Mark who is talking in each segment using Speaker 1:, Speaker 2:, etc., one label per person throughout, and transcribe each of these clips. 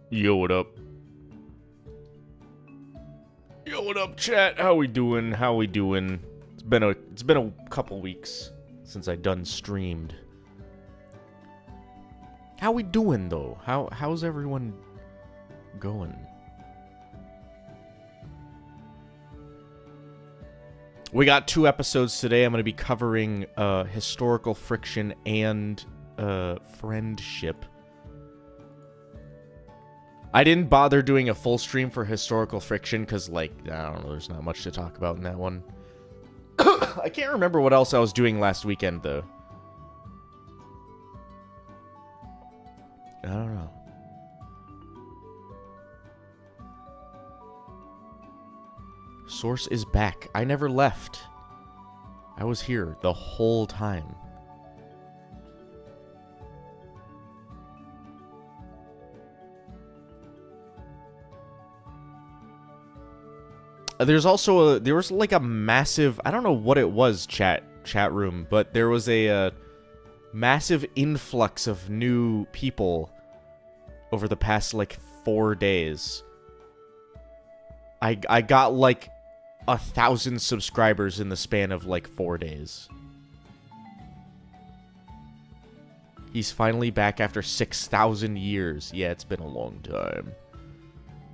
Speaker 1: Yo, what up? Yo, what up, chat? How we doing? How we doing? It's been a couple weeks since I done streamed. How we doing though? How's everyone going? We got 2 episodes today. I'm going to be covering historical friction and friendship. I didn't bother doing a full stream for historical friction because, like, I don't know, there's not much to talk about in that one. I can't remember what else I was doing last weekend, though. I don't know. Source is back. I never left. I was here the whole time. There was like a massive, I don't know what it was, chat room, but there was a massive influx of new people over the past like 4 days. I got like 1,000 subscribers in the span of like 4 days. He's finally back after 6,000 years. Yeah, it's been a long time.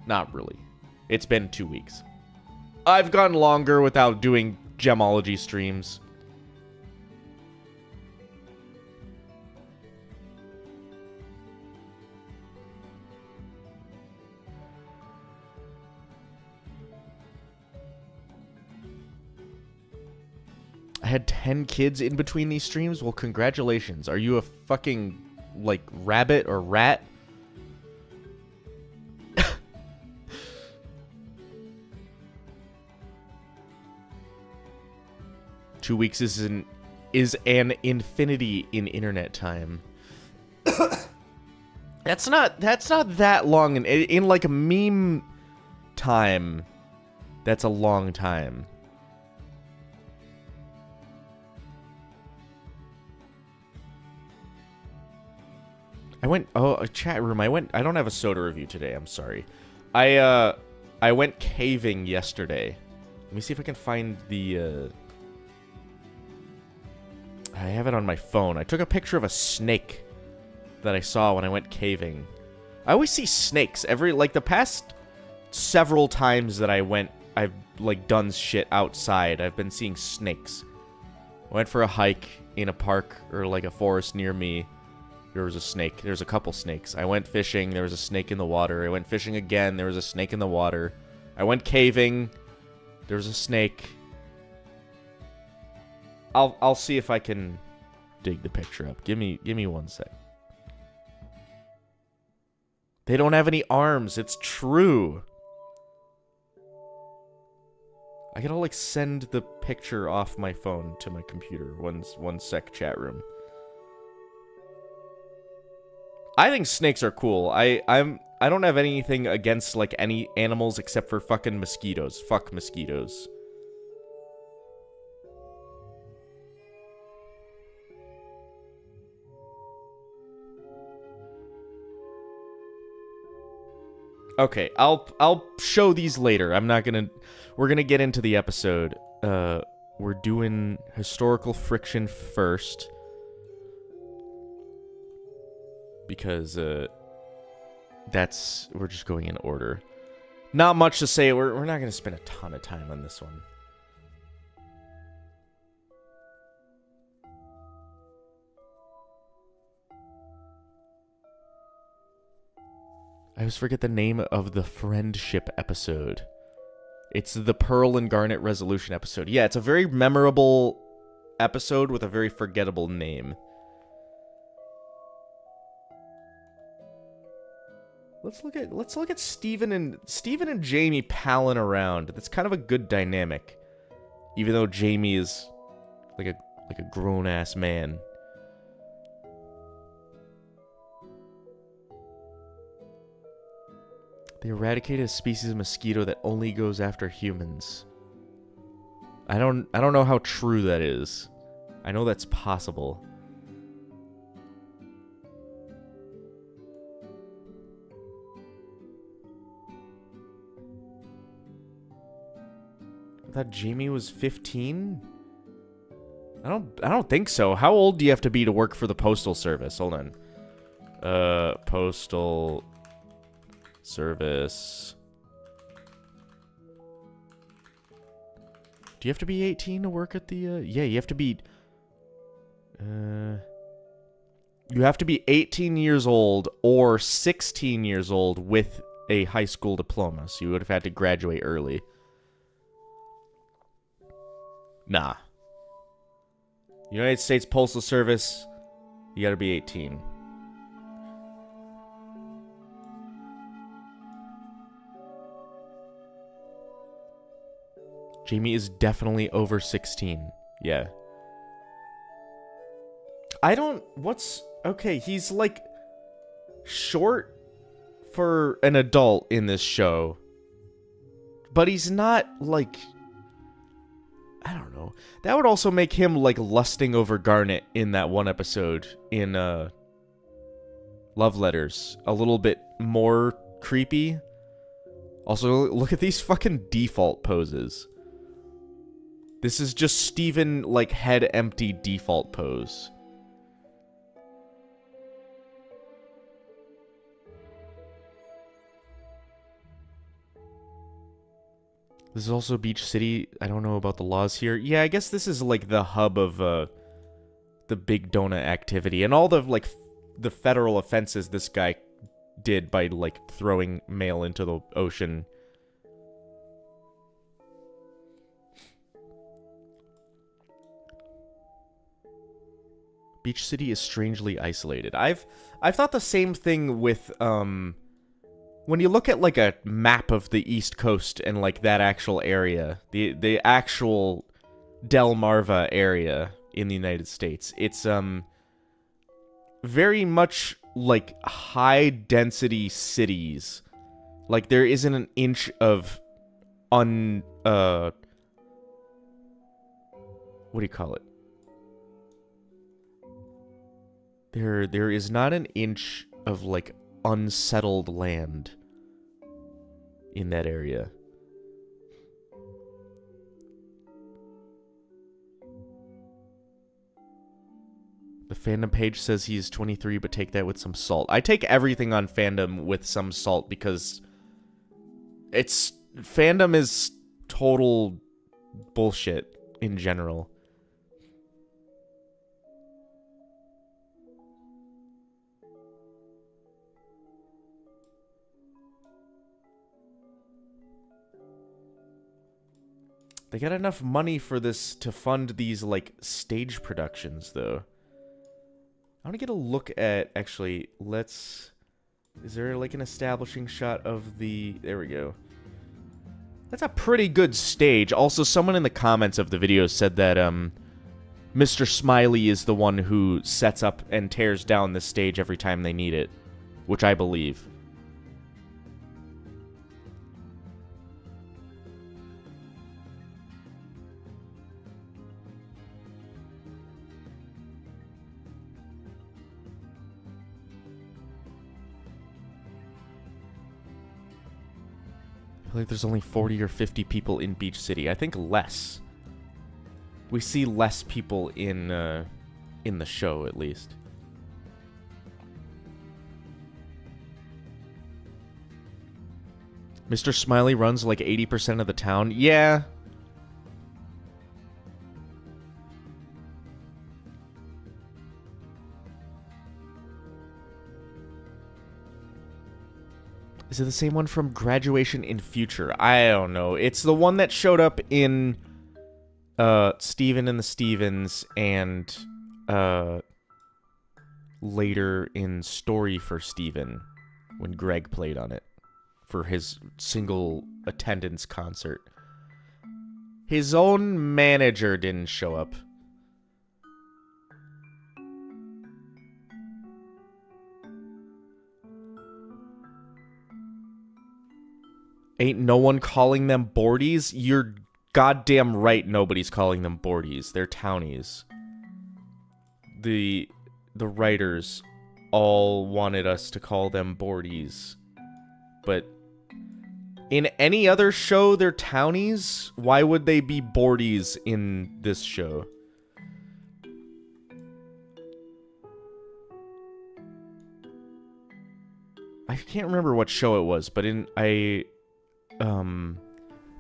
Speaker 1: Not really. It's been 2 weeks. I've gone longer without doing Gemology streams. I had 10 kids in between these streams? Well, congratulations. Are you a fucking, like, rabbit or rat? 2 weeks is an infinity in internet time. That's not that long in like a meme time. That's a long time. A chat room. I don't have a soda review today. I'm sorry. I went caving yesterday. Let me see if I can find the I have it on my phone. I took a picture of a snake that I saw when I went caving. I always see snakes the past several times that I've like done shit outside. I've been seeing snakes. I went for a hike in a park or like a forest near me. There was a snake. There's a couple snakes. I went fishing. There was a snake in the water. I went fishing again. There was a snake in the water. I went caving. There was a snake. I'll see if I can dig the picture up. Give me 1 sec. They don't have any arms. It's true. I gotta like send the picture off my phone to my computer. One sec, chat room. I think snakes are cool. I don't have anything against like any animals except for fucking mosquitoes. Fuck mosquitoes. Okay, I'll show these later. We're gonna get into the episode. We're doing historical friction first. Because, we're just going in order. Not much to say. We're not gonna spend a ton of time on this one. I always forget the name of the friendship episode. It's the Pearl and Garnet Resolution episode. Yeah, it's a very memorable episode with a very forgettable name. Let's look at Steven and Jamie palling around. That's kind of a good dynamic. Even though Jamie is like a grown-ass man. They eradicated a species of mosquito that only goes after humans. I don't know how true that is. I know that's possible. I thought Jamie was 15? I don't think so. How old do you have to be to work for the Postal Service? Hold on. Postal Service. Do you have to be 18 to work at the, yeah, you have to be, you have to be 18 years old or 16 years old with a high school diploma, so you would have had to graduate early. Nah. United States Postal Service, you gotta be 18. Jamie is definitely over 16. Yeah. Okay, he's like short for an adult in this show. But he's not like, I don't know. That would also make him like lusting over Garnet in that one episode in Love Letters a little bit more creepy. Also, look at these fucking default poses. This is just Steven, like, head empty default pose. This is also Beach City. I don't know about the laws here. Yeah, I guess this is, like, the hub of, the Big Donut activity. And all the, like, the federal offenses this guy did by, like, throwing mail into the ocean. Beach City is strangely isolated. I've thought the same thing with, when you look at, like, a map of the East Coast and, like, that actual area, the actual Delmarva area in the United States, it's, very much, like, high-density cities. Like, there isn't an inch of what do you call it? There is not an inch of, like, unsettled land in that area. The fandom page says he's 23, but take that with some salt. I take everything on fandom with some salt because fandom is total bullshit in general. They got enough money for this to fund these, like, stage productions, though. I want to get a look at, actually, is there, like, an establishing shot of the, there we go. That's a pretty good stage. Also, someone in the comments of the video said that, Mr. Smiley is the one who sets up and tears down the stage every time they need it, which I believe. I feel like there's only 40 or 50 people in Beach City. I think less. We see less people in the show, at least. Mr. Smiley runs like 80% of the town. Yeah. Is it the same one from Graduation in Future? I don't know. It's the one that showed up in Steven and the Stevens and later in Story for Steven when Greg played on it for his single attendance concert. His own manager didn't show up. Ain't no one calling them boardies? You're goddamn right nobody's calling them boardies. They're townies. The writers all wanted us to call them boardies. But In any other show, they're townies. Why would they be boardies in this show? I can't remember what show it was, but I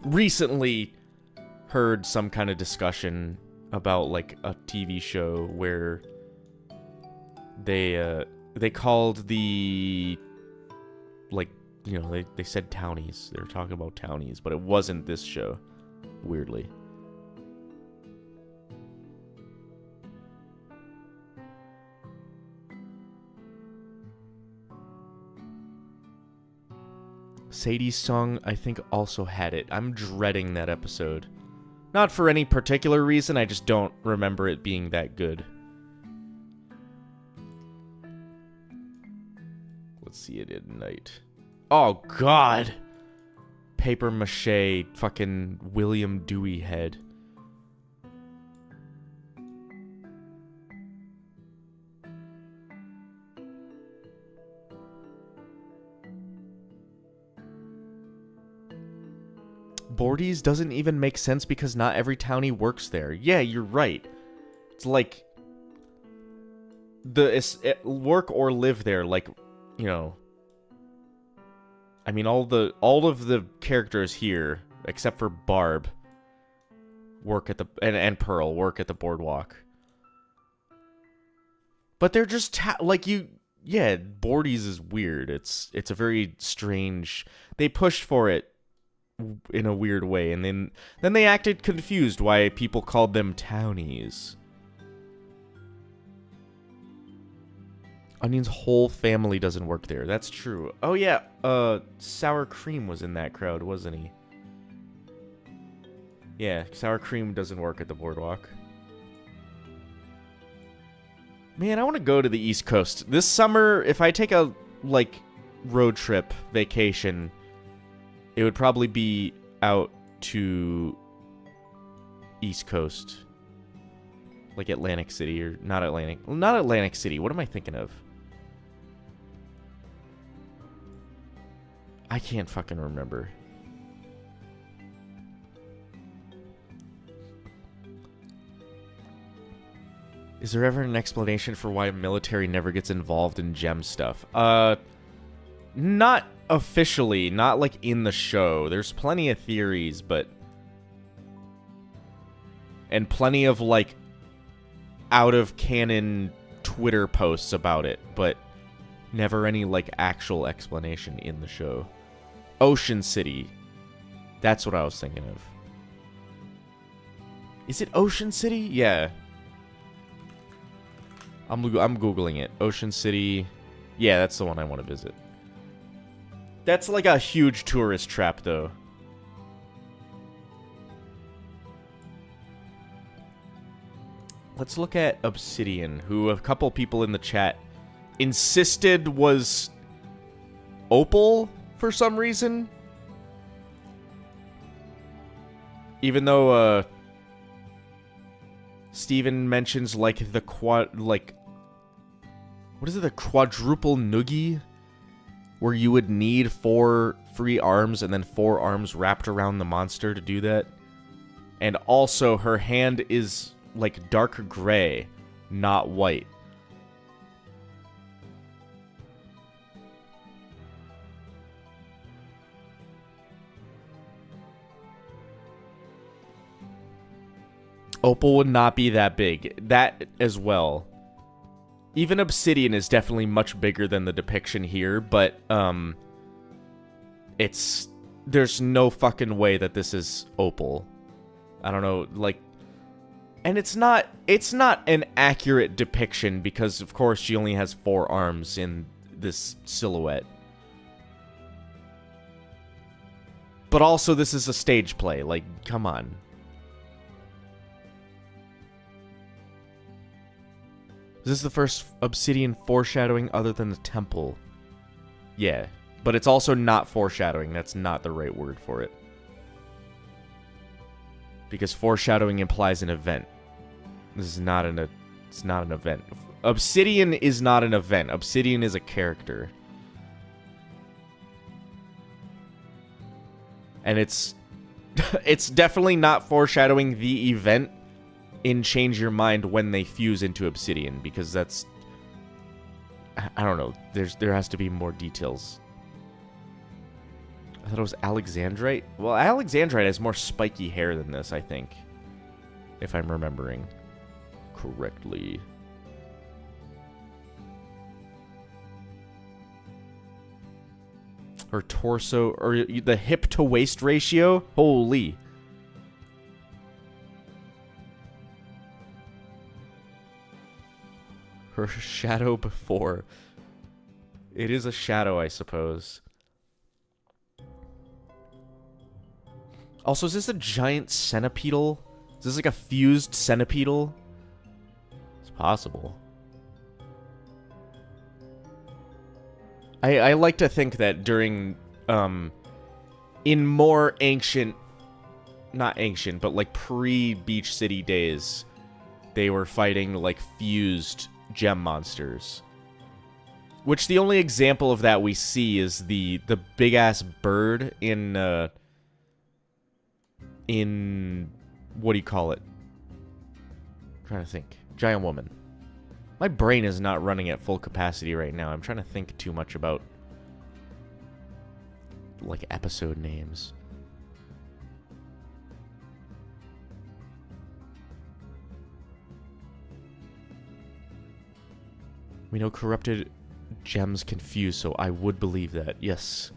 Speaker 1: recently heard some kind of discussion about like a TV show where they called the, like, you know, they said townies. They were talking about townies, but it wasn't this show, weirdly. Sadie's song, I think, also had it. I'm dreading that episode. Not for any particular reason, I just don't remember it being that good. Let's see it at night. Oh, God! Paper mache, fucking William Dewey head. Boardies doesn't even make sense because not every townie works there. Yeah, you're right. It's like work or live there, like, you know. I mean, all of the characters here, except for Barb, work at the and Pearl work at the boardwalk. But they're just yeah, boardies is weird. It's a very strange. They pushed for it in a weird way, and then they acted confused why people called them townies. Onion's whole family doesn't work there. That's true. Oh yeah, Sour Cream was in that crowd, wasn't he? Yeah, Sour Cream doesn't work at the boardwalk. Man, I want to go to the East Coast. This summer, if I take a, like, road trip, vacation, it would probably be out to East Coast. Like Atlantic City, or not Atlantic City. What am I thinking of? I can't fucking remember. Is there ever an explanation for why military never gets involved in gem stuff? Not officially, not like in the show. There's plenty of theories, but... and plenty of, like, out-of-canon Twitter posts about it, but never any, like, actual explanation in the show. Ocean City. That's what I was thinking of. Is it Ocean City? Yeah. I'm Googling it. Ocean City. Yeah, that's the one I want to visit. That's like a huge tourist trap, though. Let's look at Obsidian, who a couple people in the chat insisted was Opal for some reason. Even though, Steven mentions, like, the what is it, the quadruple noogie? Where you would need 4 free arms and then 4 arms wrapped around the monster to do that. And also, her hand is, like, dark gray, not white. Opal would not be that big. That as well. Even Obsidian is definitely much bigger than the depiction here, but, there's no fucking way that this is Opal. I don't know, like, and it's not an accurate depiction because, of course, she only has 4 arms in this silhouette. But also, this is a stage play, like, come on. Is this the first Obsidian foreshadowing other than the temple? Yeah, but it's also not foreshadowing. That's not the right word for it. Because foreshadowing implies an event. This is not it's not an event. Obsidian is not an event. Obsidian is a character. And it's it's definitely not foreshadowing the event in Change Your Mind when they fuse into obsidian, because that's, I don't know, there has to be more details. I thought it was Alexandrite. Well, Alexandrite has more spiky hair than this, I think, if I'm remembering correctly. Her torso, or the hip to waist ratio? Holy. Her shadow before. It is a shadow, I suppose. Also, is this a giant centipedal? Is this like a fused centipedal? It's possible. I like to think that during, in more ancient, not ancient, but like pre-Beach City days, they were fighting like fused gem monsters. Which the only example of that we see is the big-ass bird in, what do you call it? I'm trying to think. Giant Woman. My brain is not running at full capacity right now. I'm trying to think too much about, like, episode names. We know corrupted gems confuse, so I would believe that. Yes.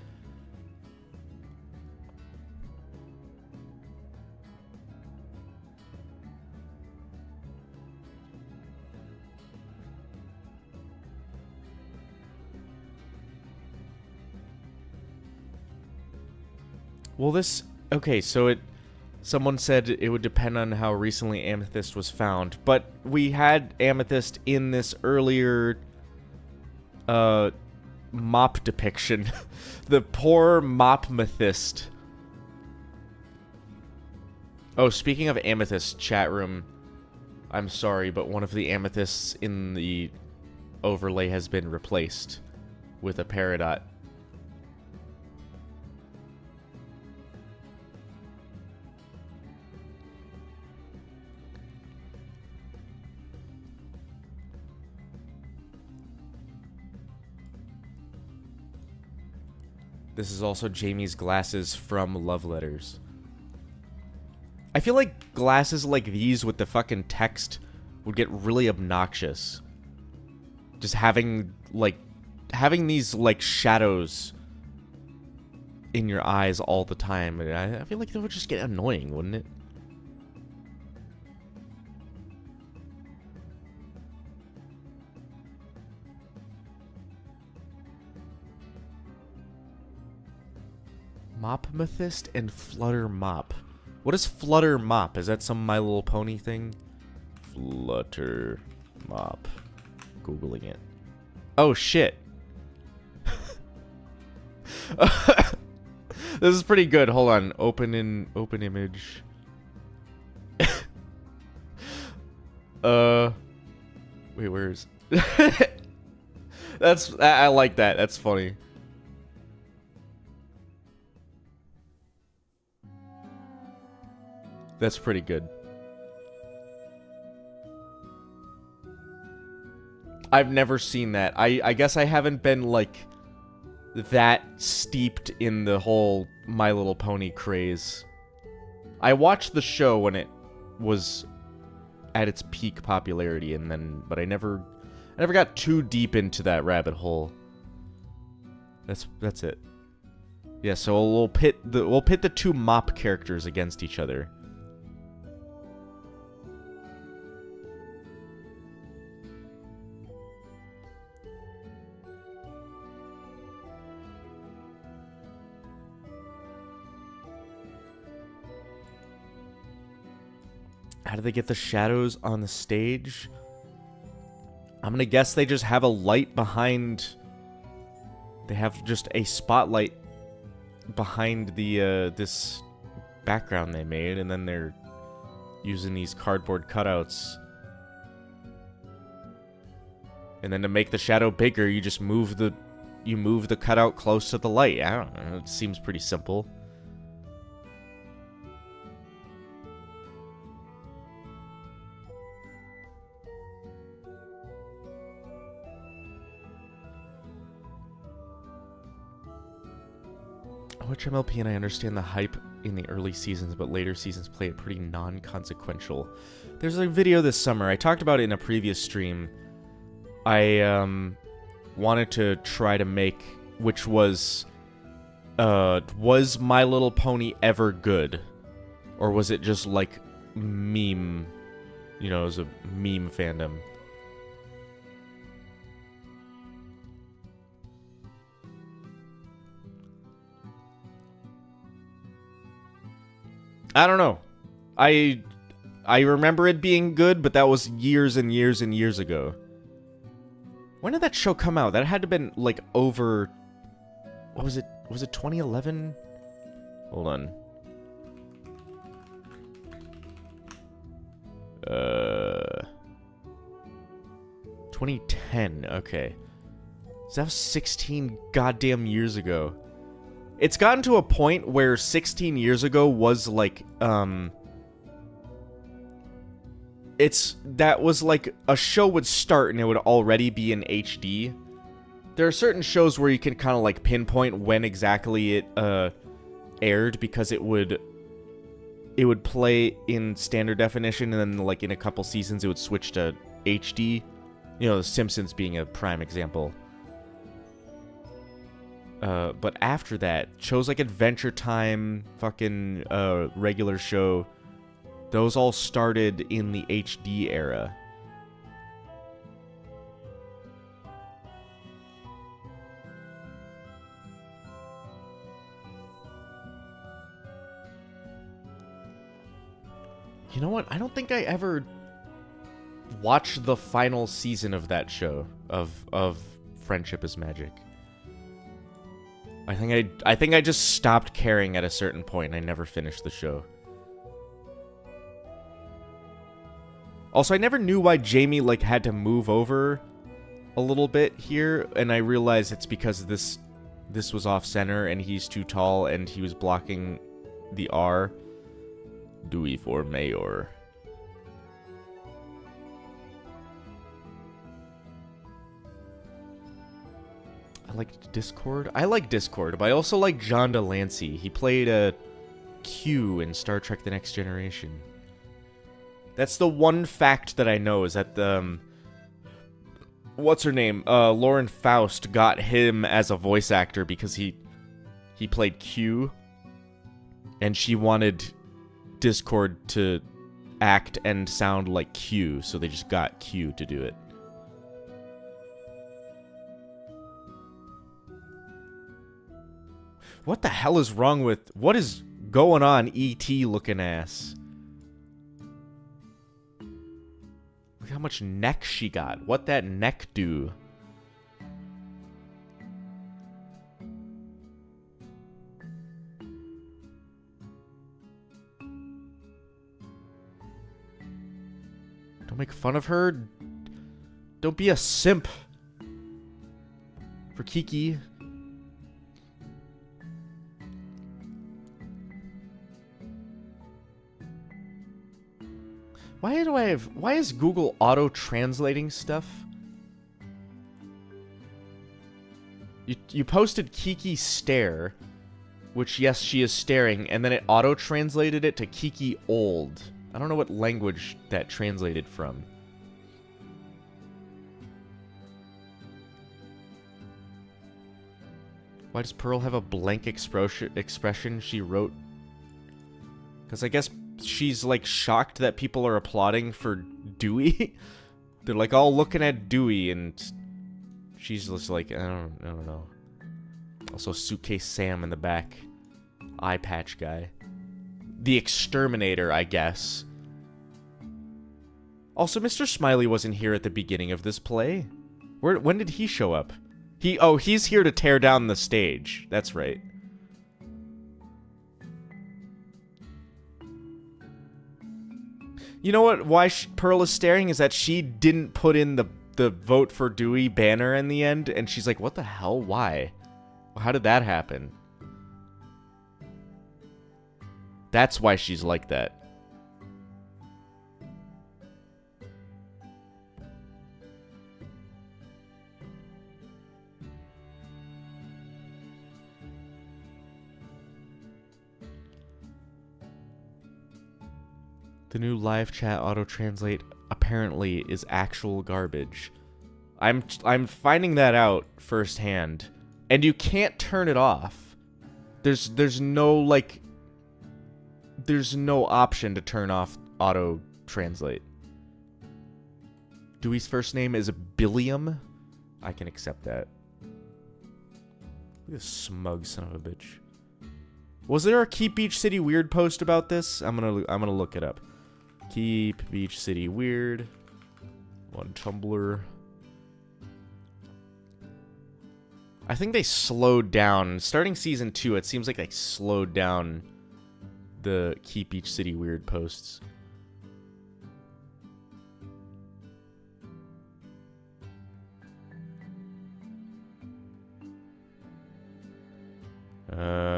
Speaker 1: Well, this... Okay, so someone said it would depend on how recently amethyst was found, but we had amethyst in this earlier mop depiction. The poor mop methyst. Oh, speaking of amethyst, chat room, I'm sorry, but one of the amethysts in the overlay has been replaced with a peridot. This is also Jamie's glasses from Love Letters. I feel like glasses like these with the fucking text would get really obnoxious. Just having these, like, shadows in your eyes all the time. I feel like that would just get annoying, wouldn't it? Mop Methyst and Flutter Mop. What is Flutter Mop? Is that some My Little Pony thing? Flutter Mop. Googling it. Oh, shit. This is pretty good. Hold on. Open image. Wait, where's... I like that. That's funny. That's pretty good. I've never seen that. I guess I haven't been, like, that steeped in the whole My Little Pony craze. I watched the show when it was at its peak popularity, but I never got too deep into that rabbit hole. That's it. Yeah, so we'll pit the two mop characters against each other. How do they get the shadows on the stage? I'm gonna guess they just have a light behind... They have just a spotlight behind the this background they made, and then they're using these cardboard cutouts. And then to make the shadow bigger, you just move the cutout close to the light. I don't know, it seems pretty simple. I watch MLP and I understand the hype in the early seasons, but later seasons play it pretty non-consequential. There's a video this summer. I talked about it in a previous stream. I wanted to try to make, which was My Little Pony ever good? Or was it just like meme? You know, it was a meme fandom. I don't know. I remember it being good, but that was years and years and years ago. When did that show come out? That had to have been like over... What was it? Was it 2011? Hold on. 2010. Okay. So that was 16 goddamn years ago. It's gotten to a point where 16 years ago was like, that was like a show would start and it would already be in HD. There are certain shows where you can kind of like pinpoint when exactly it aired, because it would play in standard definition and then like in a couple seasons it would switch to HD. You know, The Simpsons being a prime example. But after that, shows like Adventure Time, fucking regular show, those all started in the HD era. You know what? I don't think I ever watched the final season of that show, of Friendship is Magic. I think I just stopped caring at a certain point and I never finished the show. Also, I never knew why Jamie like had to move over a little bit here, and I realized it's because this was off center and he's too tall and he was blocking the R. Dewey for mayor. I like Discord. I like Discord, but I also like John Delancey. He played a Q in Star Trek The Next Generation. That's the one fact that I know, is that what's her name? Lauren Faust got him as a voice actor because he played Q, and she wanted Discord to act and sound like Q, so they just got Q to do it. What the hell is wrong with... What is going on, E.T. looking ass? Look how much neck she got. What that neck do? Don't make fun of her. Don't be a simp for Kiki. Why is Google auto-translating stuff? You posted Kiki stare, which, yes, she is staring, and then it auto-translated it to Kiki old. I don't know what language that translated from. Why does Pearl have a blank expression she wrote? Because I guess she's, like, shocked that people are applauding for Dewey. They're, like, all looking at Dewey, and she's just like, I don't know. Also, Suitcase Sam in the back. Eye patch guy. The Exterminator, I guess. Also, Mr. Smiley wasn't here at the beginning of this play. When did he show up? He's here to tear down the stage. That's right. You know what? Why Pearl is staring is that she didn't put in the vote for Dewey banner in the end, and she's like, what the hell? Why? How did that happen? That's why she's like that. The new live chat auto-translate apparently is actual garbage. I'm finding that out firsthand. And you can't turn it off. There's no, like... There's no option to turn off auto-translate. Dewey's first name is Billiam. I can accept that. Look at this smug son of a bitch. Was there a Keep Beach City Weird post about this? I'm gonna look it up. Keep Beach City Weird on Tumblr. I think they slowed down. Starting season 2, it seems like they slowed down the Keep Beach City Weird posts.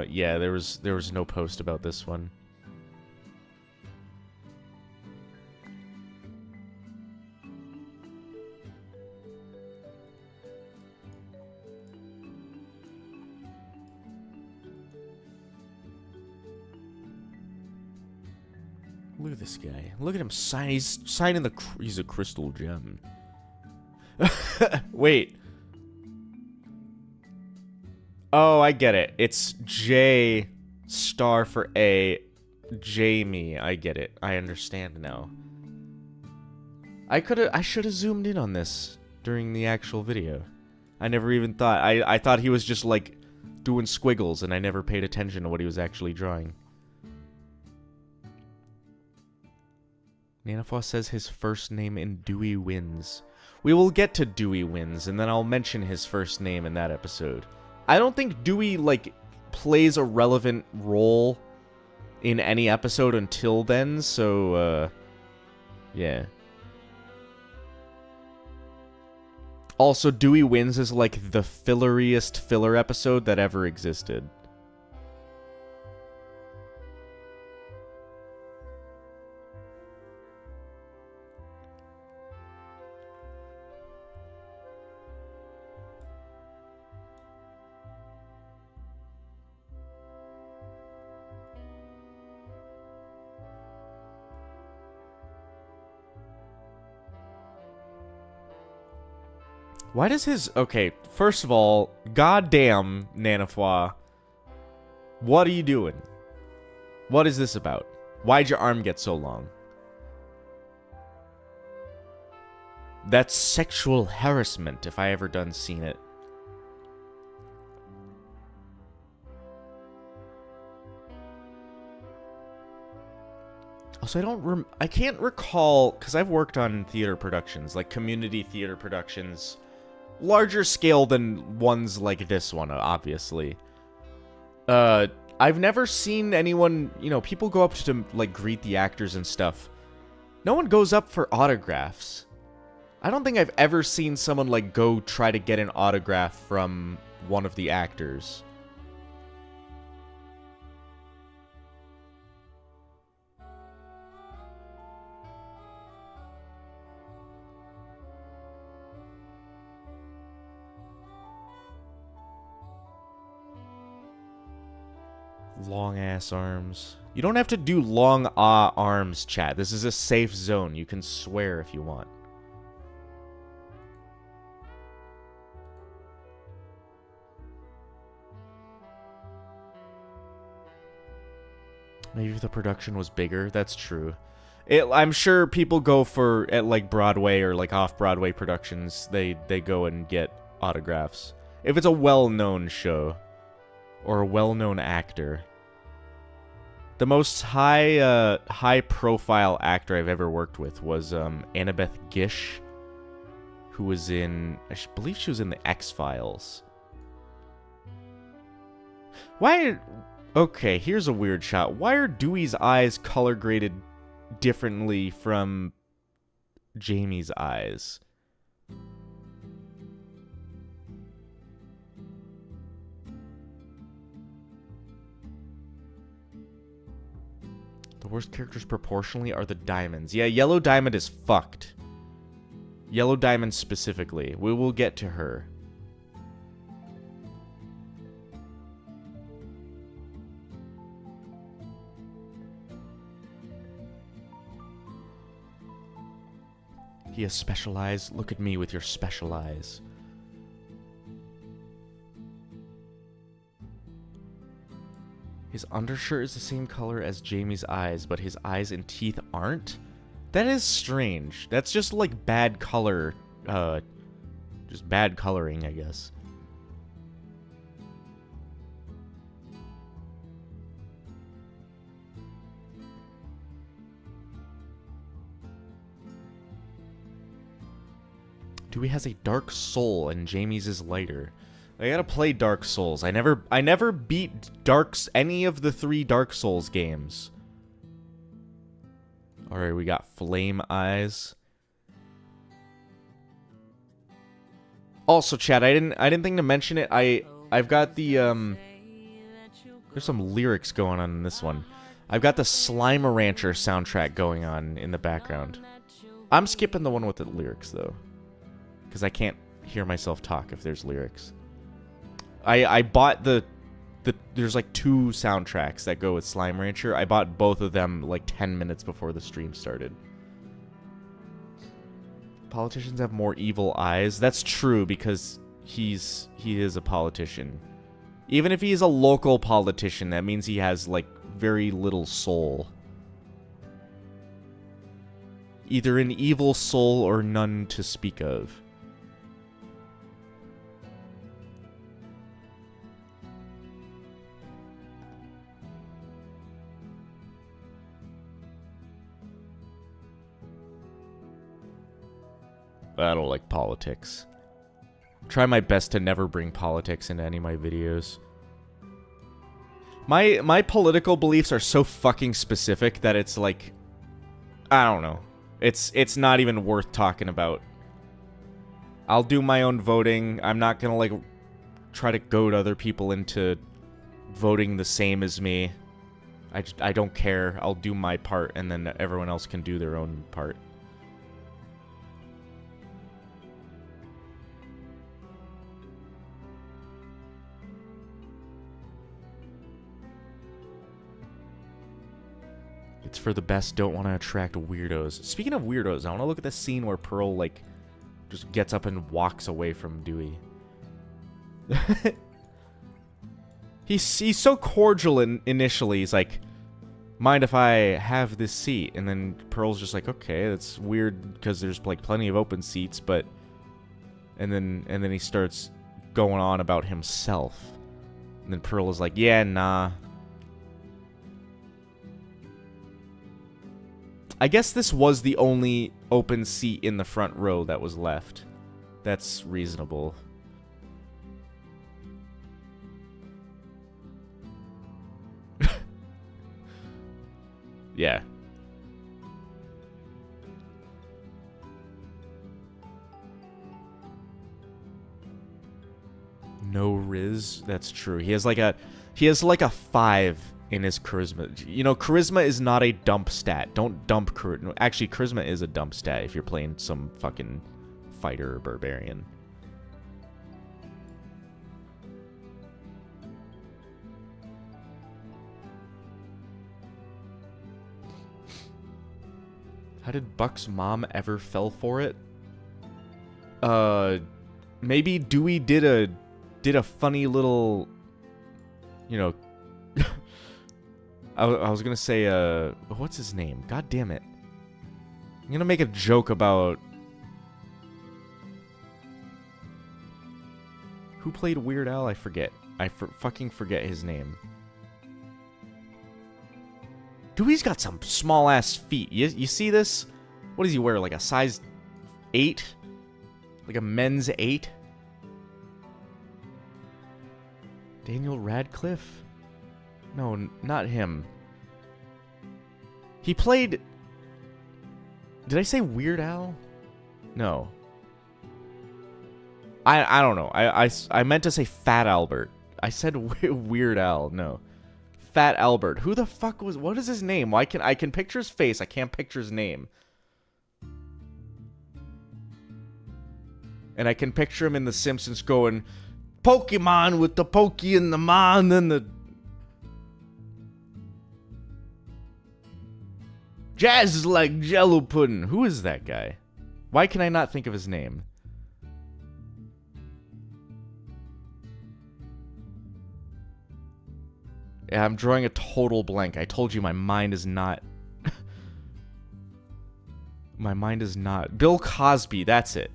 Speaker 1: Yeah, there was no post about this one. Look at this guy. Look at him sign. He's signing the. He's a crystal gem. Wait. Oh, I get it. It's J star for A, Jamie. I get it. I understand now. I should have zoomed in on this during the actual video. I never even thought. I thought he was just like doing squiggles, and I never paid attention to what he was actually drawing. Nanafoss says his first name in Dewey wins. We will get to Dewey wins, and then I'll mention his first name in that episode. I don't think Dewey, like, plays a relevant role in any episode until then, so, yeah. Also, Dewey Wins is, like, the filleriest filler episode that ever existed. Why does his... Okay, first of all, goddamn, Nanafois. What are you doing? What is this about? Why'd your arm get so long? That's sexual harassment, if I ever done seen it. Also, I can't recall, because I've worked on theater productions, like community theater productions, larger scale than ones like this one, obviously. I've never seen anyone, you know, people go up to, like, greet the actors and stuff. No one goes up for autographs. I don't think I've ever seen someone, like, go try to get an autograph from one of the actors. Long ass arms. You don't have to do long arms, chat. This is a safe zone. You can swear if you want. Maybe if the production was bigger, that's true. I'm sure people go for, at like Broadway or like off-Broadway productions, they go and get autographs. If it's a well-known show. Or a well-known actor. The most high-profile actor I've ever worked with was Annabeth Gish, who was in... I believe she was in the X-Files. Why... Okay, here's a weird shot. Why are Dewey's eyes color-graded differently from Jamie's eyes? The worst characters proportionally are the diamonds. Yeah, Yellow Diamond is fucked. Yellow Diamond specifically. We will get to her. He has special eyes. Look at me with your special eyes. His undershirt is the same color as Jamie's eyes, but his eyes and teeth aren't? That is strange. That's just like bad color. Just bad coloring, I guess. Dewey has a dark soul and Jamie's is lighter. I gotta play Dark Souls. I never beat any of the 3 Dark Souls games. Alright, we got flame eyes. Also, chat, I didn't think to mention it. I've got the there's some lyrics going on in this one. I've got the Slime Rancher soundtrack going on in the background. I'm skipping the one with the lyrics though, because I can't hear myself talk if there's lyrics. I bought there's like 2 soundtracks that go with Slime Rancher. I bought both of them like 10 minutes before the stream started. Politicians have more evil eyes. That's true because he is a politician. Even if he is a local politician, that means he has like very little soul. Either an evil soul or none to speak of. I don't like politics. Try my best to never bring politics into any of my videos. My political beliefs are so fucking specific that it's like, I don't know. It's not even worth talking about. I'll do my own voting. I'm not gonna like try to goad other people into voting the same as me. I don't care. I'll do my part and then everyone else can do their own part. It's for the best, don't want to attract weirdos. Speaking of weirdos, I want to look at the scene where Pearl, like, just gets up and walks away from Dewey. He's so cordial initially. He's like, mind if I have this seat? And then Pearl's just like, okay, that's weird because there's, like, plenty of open seats, but... And then he starts going on about himself. And then Pearl is like, yeah, nah. I guess this was the only open seat in the front row that was left. That's reasonable. Yeah. No Riz, that's true. He has like a 5 in his charisma. You know, charisma is not a dump stat. Don't dump charisma. Actually, charisma is a dump stat if you're playing some fucking fighter or barbarian. How did Buck's mom ever fell for it? Maybe Dewey did a funny little, you know, I was gonna say, what's his name? God damn it. I'm gonna make a joke about... Who played Weird Al? I forget. I fucking forget his name. Dewey's got some small-ass feet. You see this? What does he wear? Like a size 8? Like a men's 8? Daniel Radcliffe? No, not him. He played... Did I say Weird Al? No. I don't know. I meant to say Fat Albert. I said Weird Al. No. Fat Albert. Who the fuck was... What is his name? I can picture his face. I can't picture his name. And I can picture him in The Simpsons going, Pokemon with the pokey and the mon and the... Jazz is like Jello pudding. Who is that guy? Why can I not think of his name? Yeah, I'm drawing a total blank. I told you my mind is not... my mind is not... Bill Cosby, that's it.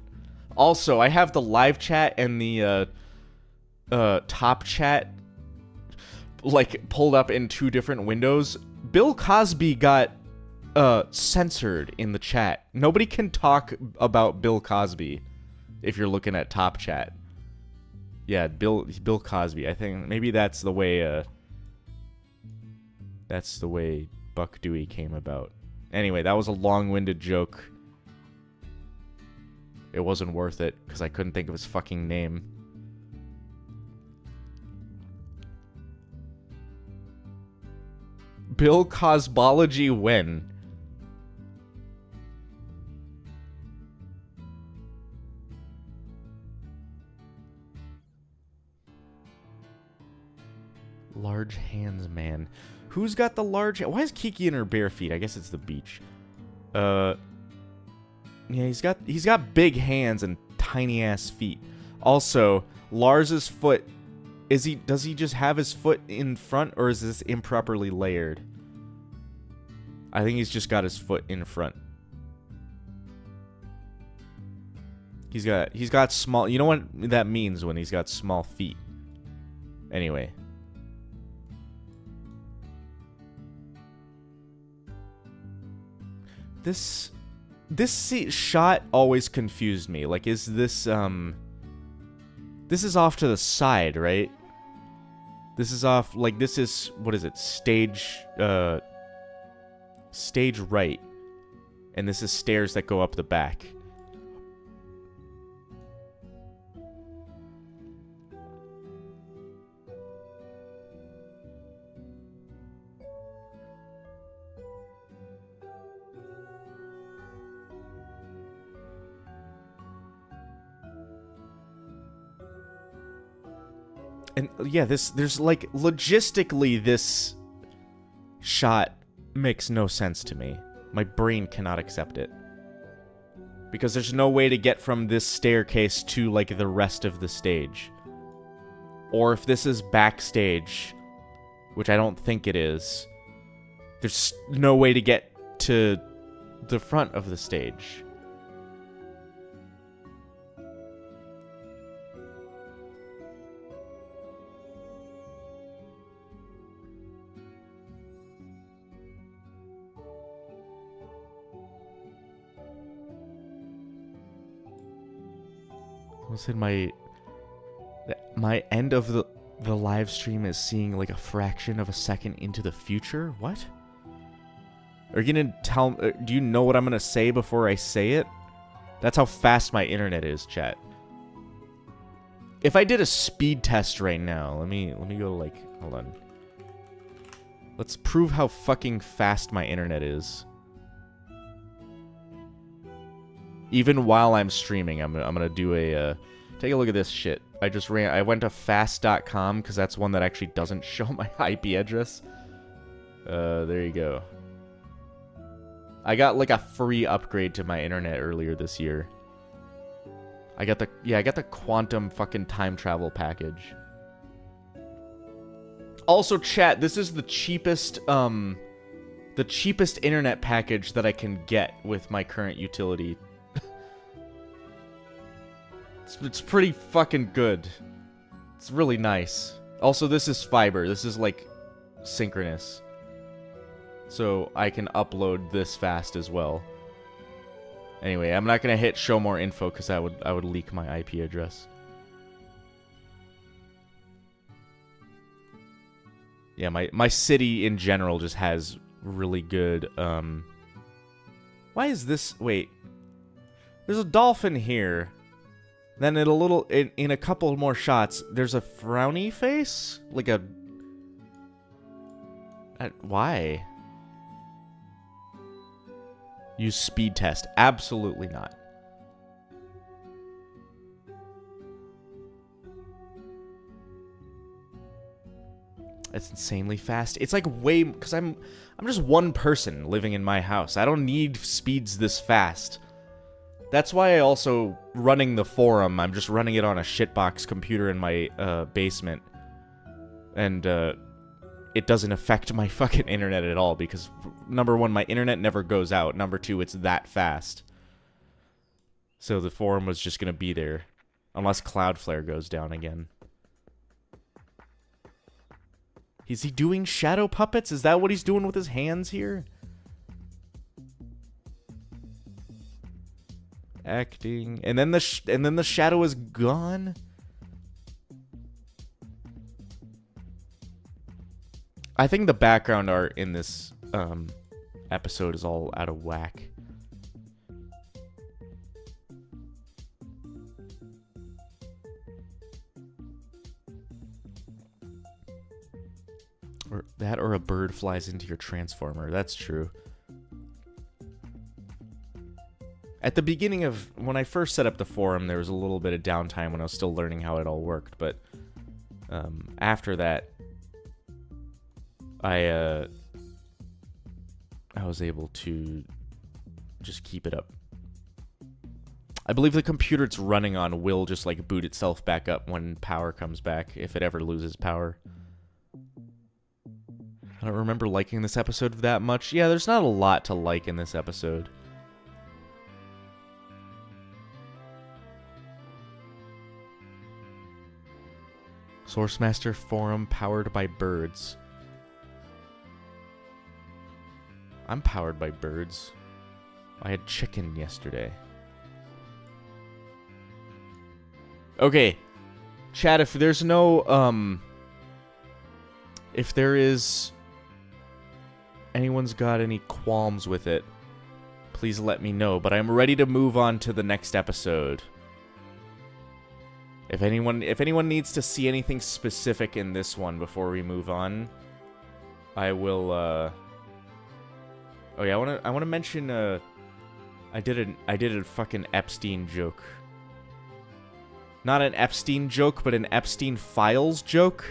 Speaker 1: Also, I have the live chat and the top chat like pulled up in two different windows. Bill Cosby got censored in the chat. Nobody can talk about Bill Cosby if you're looking at top chat. Yeah, Bill Cosby. I think maybe that's the way Buck Dewey came about. Anyway, that was a long-winded joke. It wasn't worth it because I couldn't think of his fucking name. Bill Cosbology when? Large hands, man. Who's got the large... Why is Kiki in her bare feet? I guess it's the beach. Yeah, he's got big hands and tiny ass feet. Also, Lars's foot... Does he just have his foot in front, or is this improperly layered? I think he's just got his foot in front. He's got small... You know what that means when he's got small feet. Anyway. This shot always confused me. Like, is this, this is off to the side, right? This is off, like, this is, what is it? Stage right. And this is stairs that go up the back. And yeah, there's like, logistically, this shot makes no sense to me. My brain cannot accept it. Because there's no way to get from this staircase to, like, the rest of the stage. Or if this is backstage, which I don't think it is, there's no way to get to the front of the stage. Said my end of the live stream is seeing like a fraction of a second into the future. What? Are you gonna tell? Do you know what I'm gonna say before I say it? That's how fast my internet is, chat. If I did a speed test right now, let me go like, hold on. Let's prove how fucking fast my internet is. Even while I'm streaming, I'm gonna do a, take a look at this shit. I went to fast.com, because that's one that actually doesn't show my IP address. There you go. I got, like, a free upgrade to my internet earlier this year. I got the quantum fucking time travel package. Also, chat, this is the cheapest internet package that I can get with my current utility. It's pretty fucking good. It's really nice. Also, this is fiber. This is, like, synchronous. So I can upload this fast as well. Anyway, I'm not gonna hit show more info because I would leak my IP address. Yeah, my city in general just has really good, Why is this... Wait. There's a dolphin here. Then in a couple more shots, there's a frowny face? Like a... why? Use speed test. Absolutely not. It's insanely fast. It's like way... Because I'm just one person living in my house. I don't need speeds this fast. That's why I also, running the forum, I'm just running it on a shitbox computer in my basement. And it doesn't affect my fucking internet at all because, number one, my internet never goes out. Number two, it's that fast. So the forum was just going to be there. Unless Cloudflare goes down again. Is he doing shadow puppets? Is that what he's doing with his hands here? Acting. And then the shadow is gone? I think the background art in this episode is all out of whack. Or that, or a bird flies into your transformer. That's true. At the beginning of, when I first set up the forum, there was a little bit of downtime when I was still learning how it all worked, but after that, I was able to just keep it up. I believe the computer it's running on will just like boot itself back up when power comes back, if it ever loses power. I don't remember liking this episode that much. Yeah, there's not a lot to like in this episode. Sourcemaster Forum powered by birds. I'm powered by birds. I had chicken yesterday. Okay. Chat, if there's no, if there is... anyone's got any qualms with it, please let me know. But I'm ready to move on to the next episode. If anyone needs to see anything specific in this one before we move on, I will. Oh yeah, I wanna mention. I did a fucking Epstein joke. Not an Epstein joke, but an Epstein Files joke.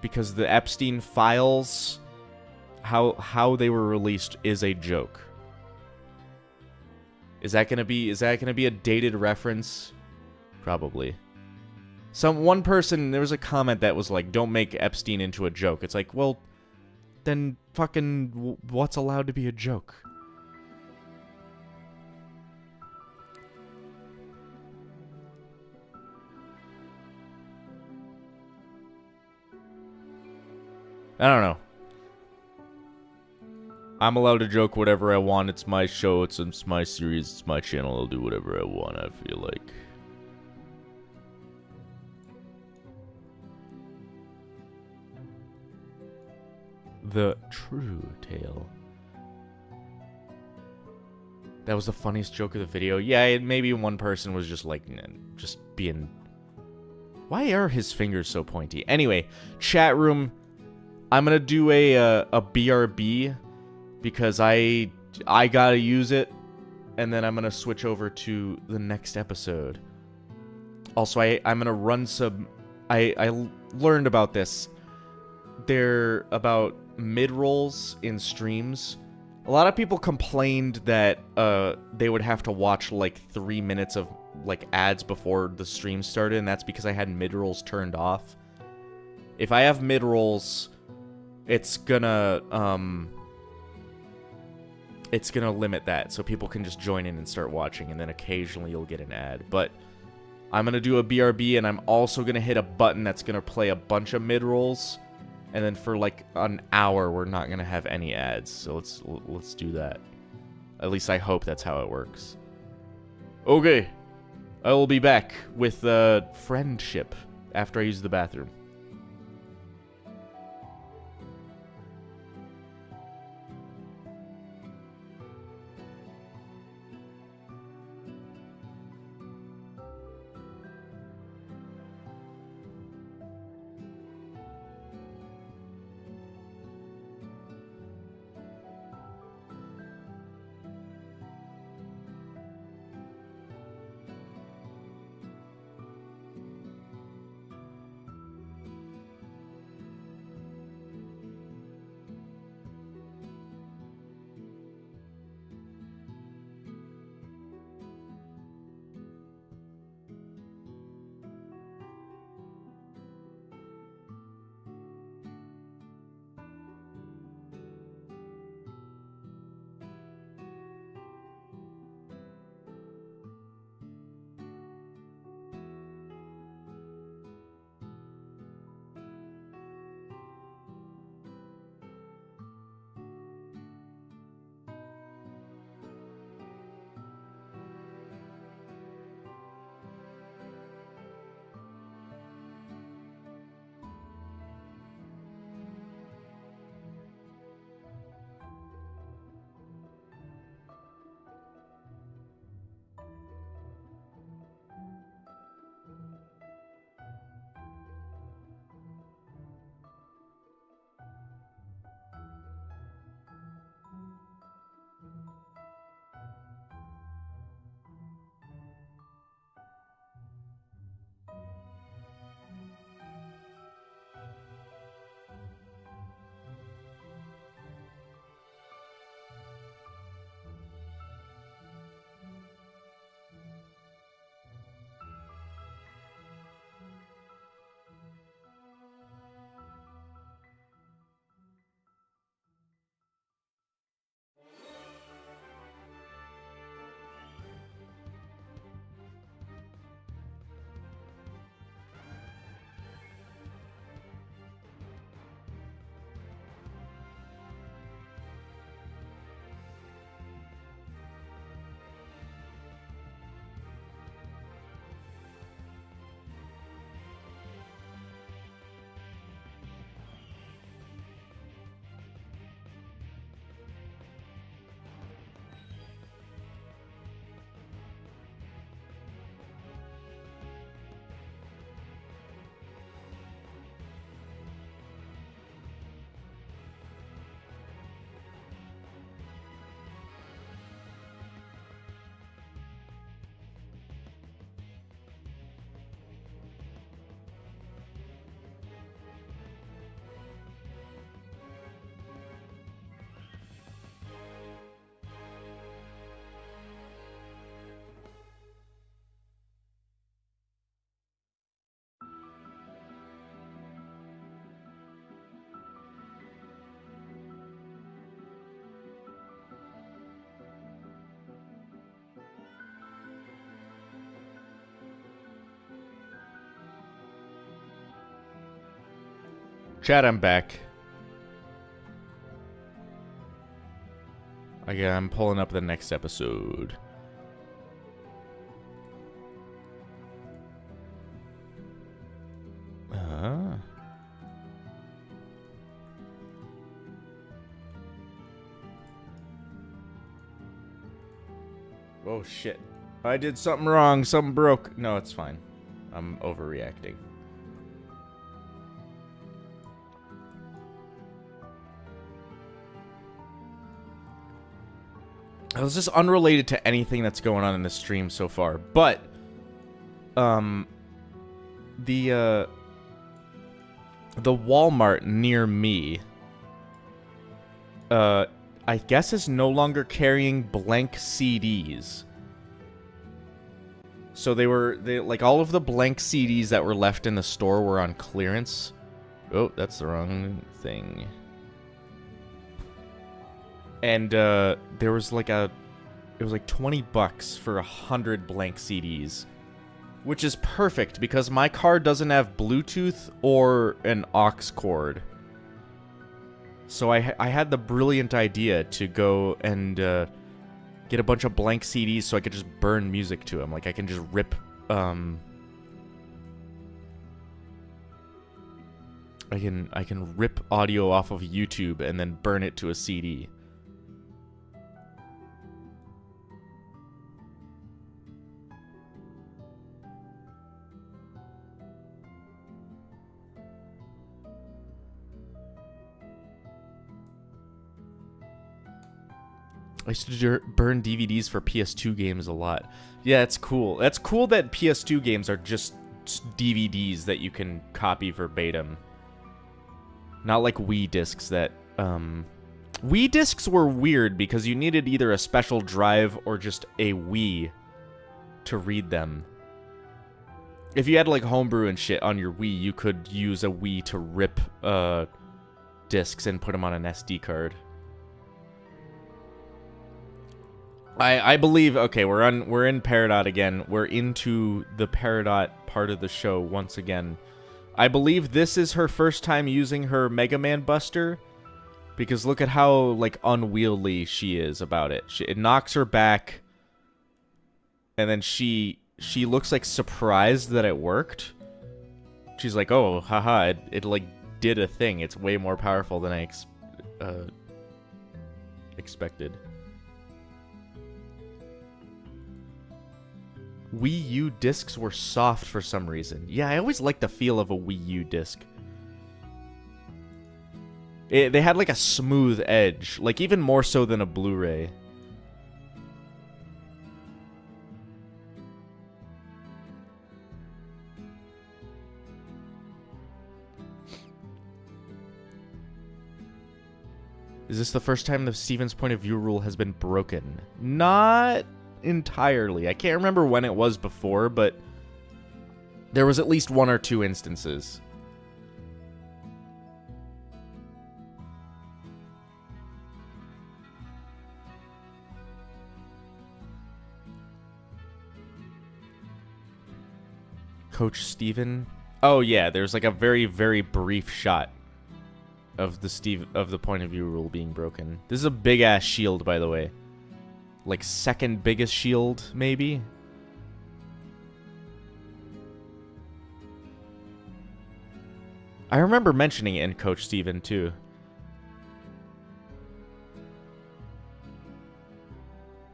Speaker 1: Because the Epstein Files, how they were released is a joke. Is that gonna be a dated reference? Probably. One person, there was a comment that was like, "Don't make Epstein into a joke." It's like, well, then fucking what's allowed to be a joke? I don't know. I'm allowed to joke whatever I want. It's my show. It's my series. It's my channel. I'll do whatever I want, I feel like. The true tale. That was the funniest joke of the video. Yeah, maybe one person was just like, just being... Why are his fingers so pointy? Anyway, chat room, I'm gonna do a BRB because I gotta use it, and then I'm gonna switch over to the next episode. Also, I'm gonna run some... I learned about this. They're about mid-rolls in streams. A lot of people complained that they would have to watch like 3 minutes of like ads before the stream started, and that's because I had mid-rolls turned off. If I have mid-rolls, it's gonna limit that, so people can just join in and start watching, and then occasionally you'll get an ad. But I'm gonna do a BRB, and I'm also gonna hit a button that's gonna play a bunch of mid-rolls. And then for like an hour, we're not gonna have any ads. So let's do that. At least I hope that's how it works. Okay, I will be back with friendship after I use the bathroom. Chat, I'm back. I'm pulling up the next episode. Oh shit. I did something wrong. Something broke. No, it's fine. I'm overreacting. This is unrelated to anything that's going on in the stream so far, but the Walmart near me I guess is no longer carrying blank CDs. So they like all of the blank CDs that were left in the store were on clearance. Oh, that's the wrong thing. And there was like it was like $20 for 100 blank CDs, which is perfect because my car doesn't have Bluetooth or an aux cord. So I had the brilliant idea to go and get a bunch of blank CDs so I could just burn music to them. Like I can just rip I can rip audio off of YouTube and then burn it to a CD. I used to burn DVDs for PS2 games a lot. Yeah, it's cool. That's cool that PS2 games are just DVDs that you can copy verbatim. Not like Wii discs that... Wii discs were weird because you needed either a special drive or just a Wii to read them. If you had like homebrew and shit on your Wii, you could use a Wii to rip discs and put them on an SD card. I believe, okay, we're in Peridot again. We're into the Peridot part of the show once again. I believe this is her first time using her Mega Man Buster, because look at how like unwieldy she is about it. It knocks her back, and then she looks like surprised that it worked. She's like, "Oh, haha! It like did a thing. It's way more powerful than I expected." Wii U discs were soft for some reason. Yeah, I always liked the feel of a Wii U disc. They had like a smooth edge, like even more so than a Blu-ray. Is this the first time the Steven's point of view rule has been broken? Not entirely. I can't remember when it was before, but there was at least one or two instances. Coach Steven? Oh yeah, there's like a very, very brief shot of the point of view rule being broken. This is a big ass shield, by the way. Like second biggest shield, maybe? I remember mentioning it in Coach Steven, too.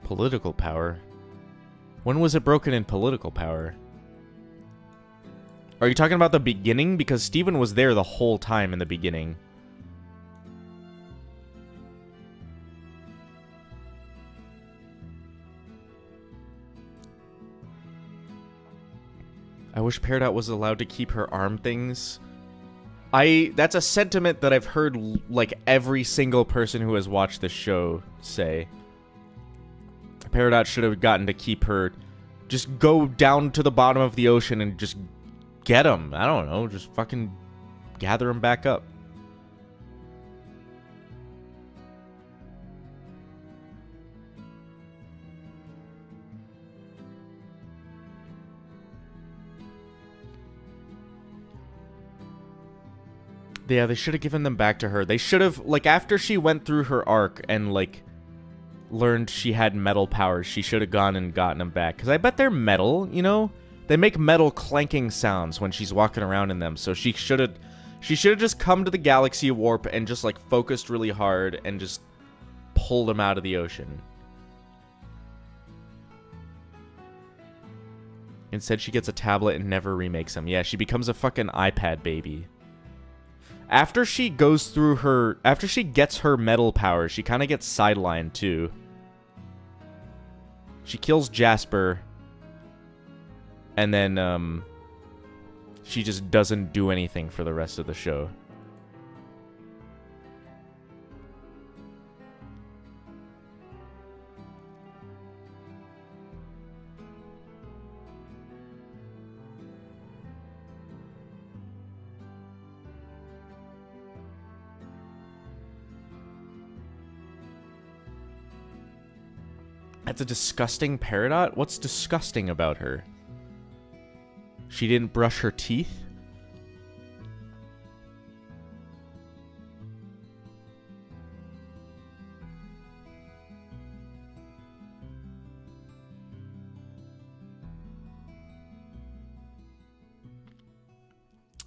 Speaker 1: Political power? When was it broken in political power? Are you talking about the beginning? Because Steven was there the whole time in the beginning. I wish Peridot was allowed to keep her arm things. That's a sentiment that I've heard like every single person who has watched this show say. Peridot should have gotten to keep her. Just go down to the bottom of the ocean and just get them. I don't know, just fucking gather them back up. Yeah, they should have given them back to her. They should have, like, after she went through her arc and, like, learned she had metal powers, she should have gone and gotten them back. Because I bet they're metal, you know? They make metal clanking sounds when she's walking around in them. So she should have just come to the galaxy warp and just, like, focused really hard and just pulled them out of the ocean. Instead, she gets a tablet and never remakes them. Yeah, she becomes a fucking iPad baby. After she goes through her... After she gets her metal powers, she kind of gets sidelined, too. She kills Jasper. And then, she just doesn't do anything for the rest of the show. That's a disgusting Peridot? What's disgusting about her? She didn't brush her teeth?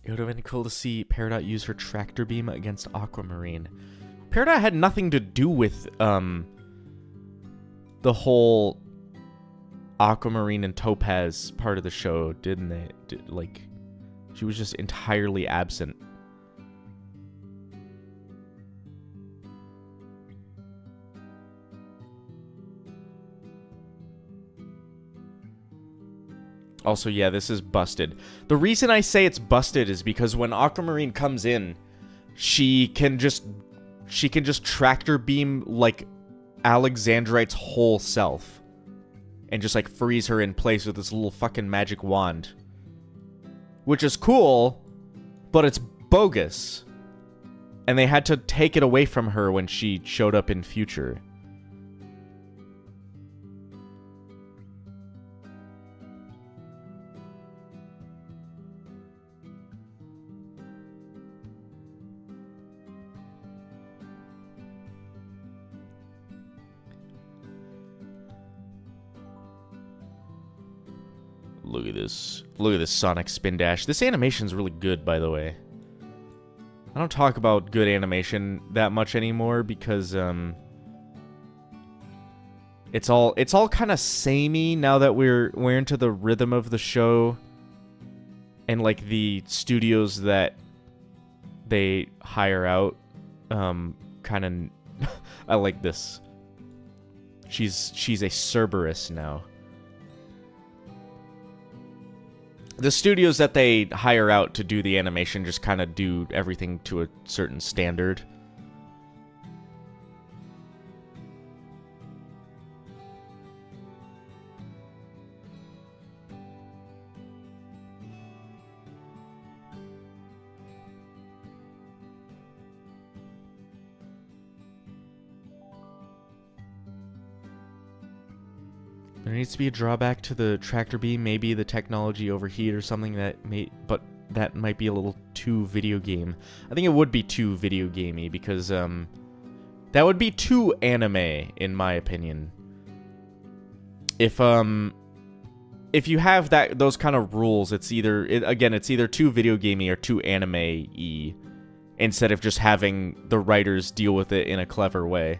Speaker 1: It would have been cool to see Peridot use her tractor beam against Aquamarine. Peridot had nothing to do with, the whole Aquamarine and Topaz part of the show, didn't they? Like, she was just entirely absent. Also, yeah, this is busted. The reason I say it's busted is because when Aquamarine comes in, she can just tractor beam, like, Alexandrite's whole self and just, like, freeze her in place with this little fucking magic wand. Which is cool, but it's bogus. And they had to take it away from her when she showed up in Future. Look at this. Look at this Sonic Spin Dash. This animation's really good, by the way. I don't talk about good animation that much anymore because it's all kind of samey now that we're into the rhythm of the show, and like the studios that they hire out kind of I like this. She's a Cerberus now. The studios that they hire out to do the animation just kind of do everything to a certain standard. There needs to be a drawback to the tractor beam, maybe the technology overheat or something but that might be a little too video game. I think it would be too video gamey because that would be too anime in my opinion. If you have those kind of rules, it's either too video gamey or too anime-y instead of just having the writers deal with it in a clever way.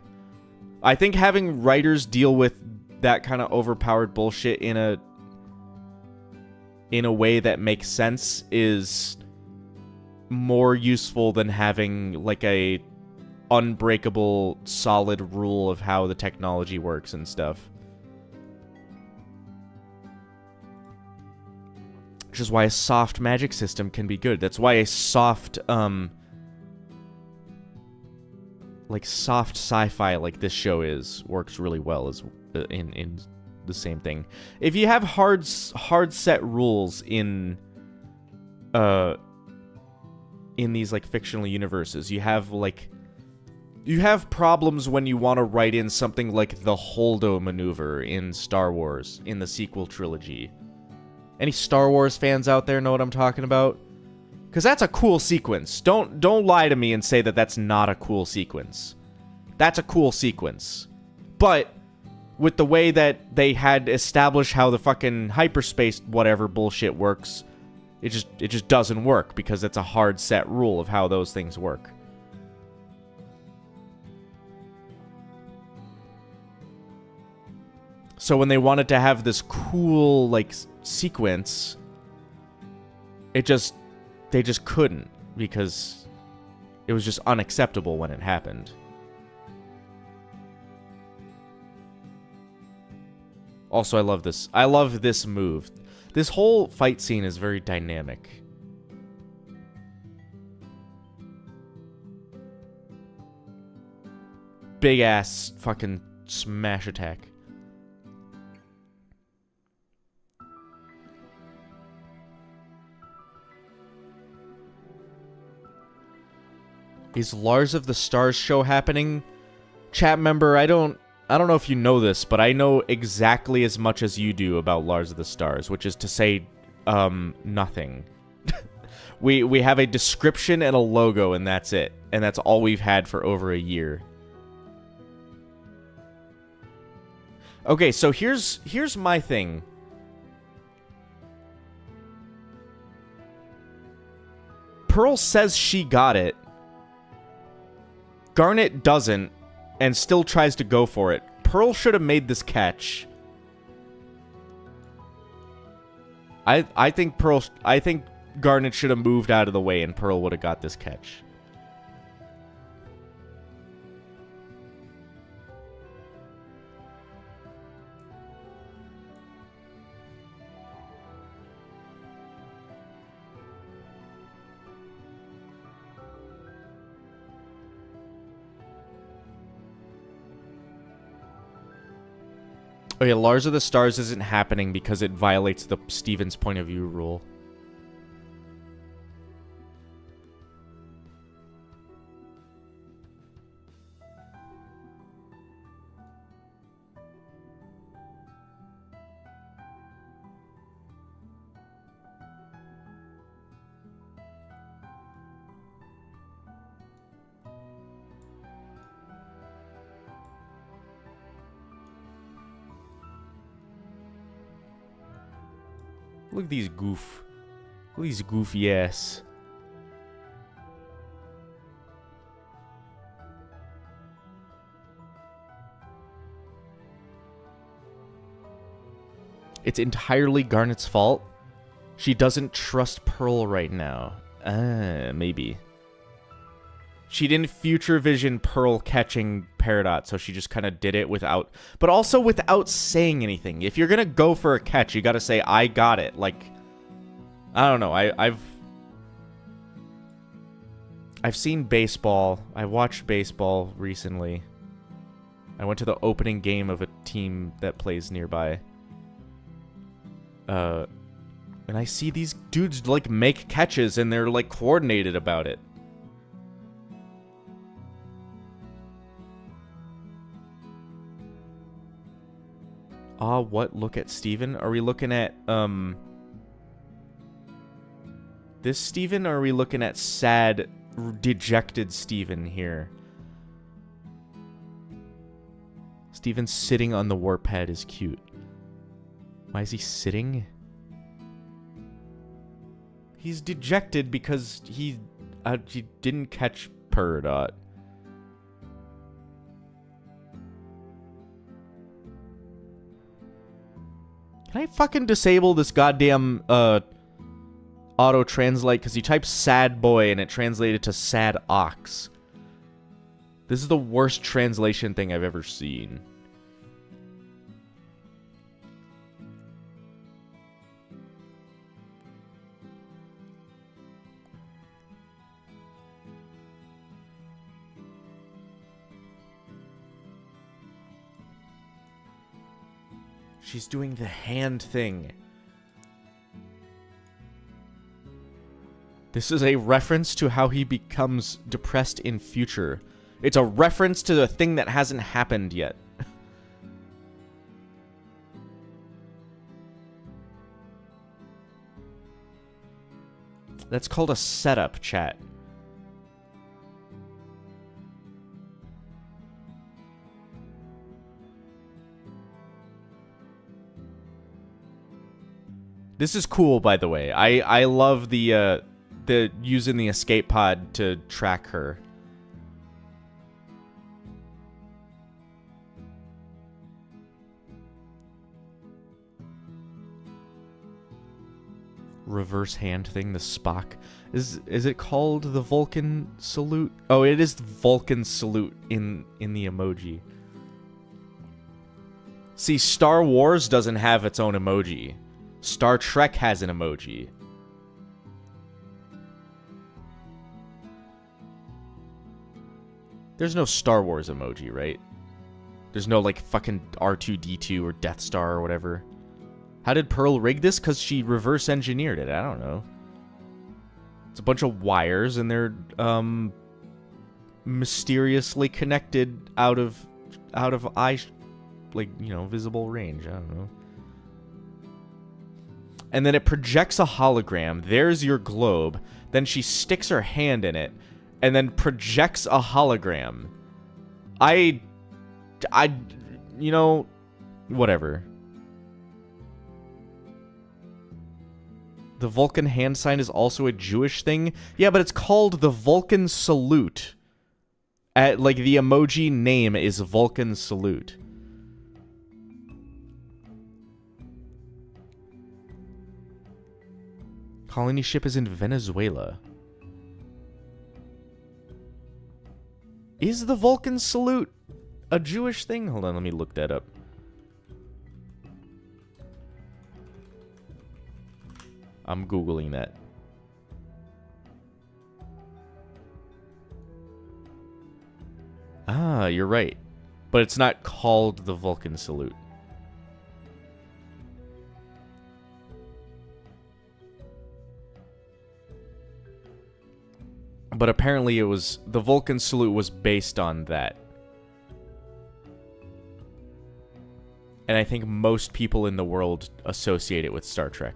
Speaker 1: I think having writers deal with that kind of overpowered bullshit in a way that makes sense is more useful than having like a unbreakable solid rule of how the technology works and stuff. Which is why a soft magic system can be good. That's why a soft like soft sci-fi like this show works really well as in the same thing. If you have hard set rules in these like fictional universes, you have problems when you want to write in something like the Holdo maneuver in Star Wars in the sequel trilogy. Any Star Wars fans out there know what I'm talking about? Because that's a cool sequence. Don't lie to me and say that that's not a cool sequence. That's a cool sequence. But with the way that they had established how the fucking hyperspace whatever bullshit works, it just doesn't work because it's a hard set rule of how those things work. So when they wanted to have this cool like sequence, they just couldn't because it was just unacceptable when it happened. Also, I love this. I love this move. This whole fight scene is very dynamic. Big ass fucking smash attack. Is Lars of the Stars show happening? Chat member, I don't know if you know this, but I know exactly as much as you do about Lars of the Stars, which is to say, nothing. We have a description and a logo, and that's it. And that's all we've had for over a year. Okay, so here's my thing. Pearl says she got it. Garnet doesn't, and still tries to go for it. Pearl should have made this catch. I think Garnet should have moved out of the way, and Pearl would have got this catch. Oh yeah, Lars of the Stars isn't happening because it violates the Steven's point of view rule. Look at these goof. Look at these goofy ass. It's entirely Garnet's fault. She doesn't trust Pearl right now. Maybe. She didn't future vision Pearl catching Peridot, so she just kind of did it without... But also without saying anything. If you're gonna go for a catch, you gotta say, I got it. Like, I don't know. I've seen baseball. I watched baseball recently. I went to the opening game of a team that plays nearby. And I see these dudes, like, make catches, and they're, like, coordinated about it. What? Look at Steven? Are we looking at, this Steven, or are we looking at sad, dejected Steven here? Steven sitting on the warp head is cute. Why is he sitting? He's dejected because he didn't catch Peridot. Can I fucking disable this goddamn auto-translate? Because he typed sad boy and it translated to sad ox. This is the worst translation thing I've ever seen. She's doing the hand thing. This is a reference to how he becomes depressed in future. It's a reference to the thing that hasn't happened yet. That's called a setup, chat. This is cool, by the way. I love the using the escape pod to track her. Reverse hand thing, the Spock. Is it called the Vulcan salute? Oh, it is the Vulcan salute in the emoji. See, Star Wars doesn't have its own emoji. Star Trek has an emoji. There's no Star Wars emoji, right? There's no, like, fucking R2-D2 or Death Star or whatever. How did Pearl rig this? Because she reverse engineered it. I don't know. It's a bunch of wires, and they're, mysteriously connected out of eye, like, you know, visible range. I don't know. And then it projects a hologram. There's your globe. Then she sticks her hand in it, and then projects a hologram. You know, whatever. The Vulcan hand sign is also a Jewish thing. Yeah, but it's called the Vulcan salute. Like, the emoji name is Vulcan salute. Colony ship is in Venezuela. Is the Vulcan salute a Jewish thing? Hold on, let me look that up. I'm Googling that. Ah, you're right. But it's not called the Vulcan salute. But apparently it was... The Vulcan salute was based on that. And I think most people in the world associate it with Star Trek.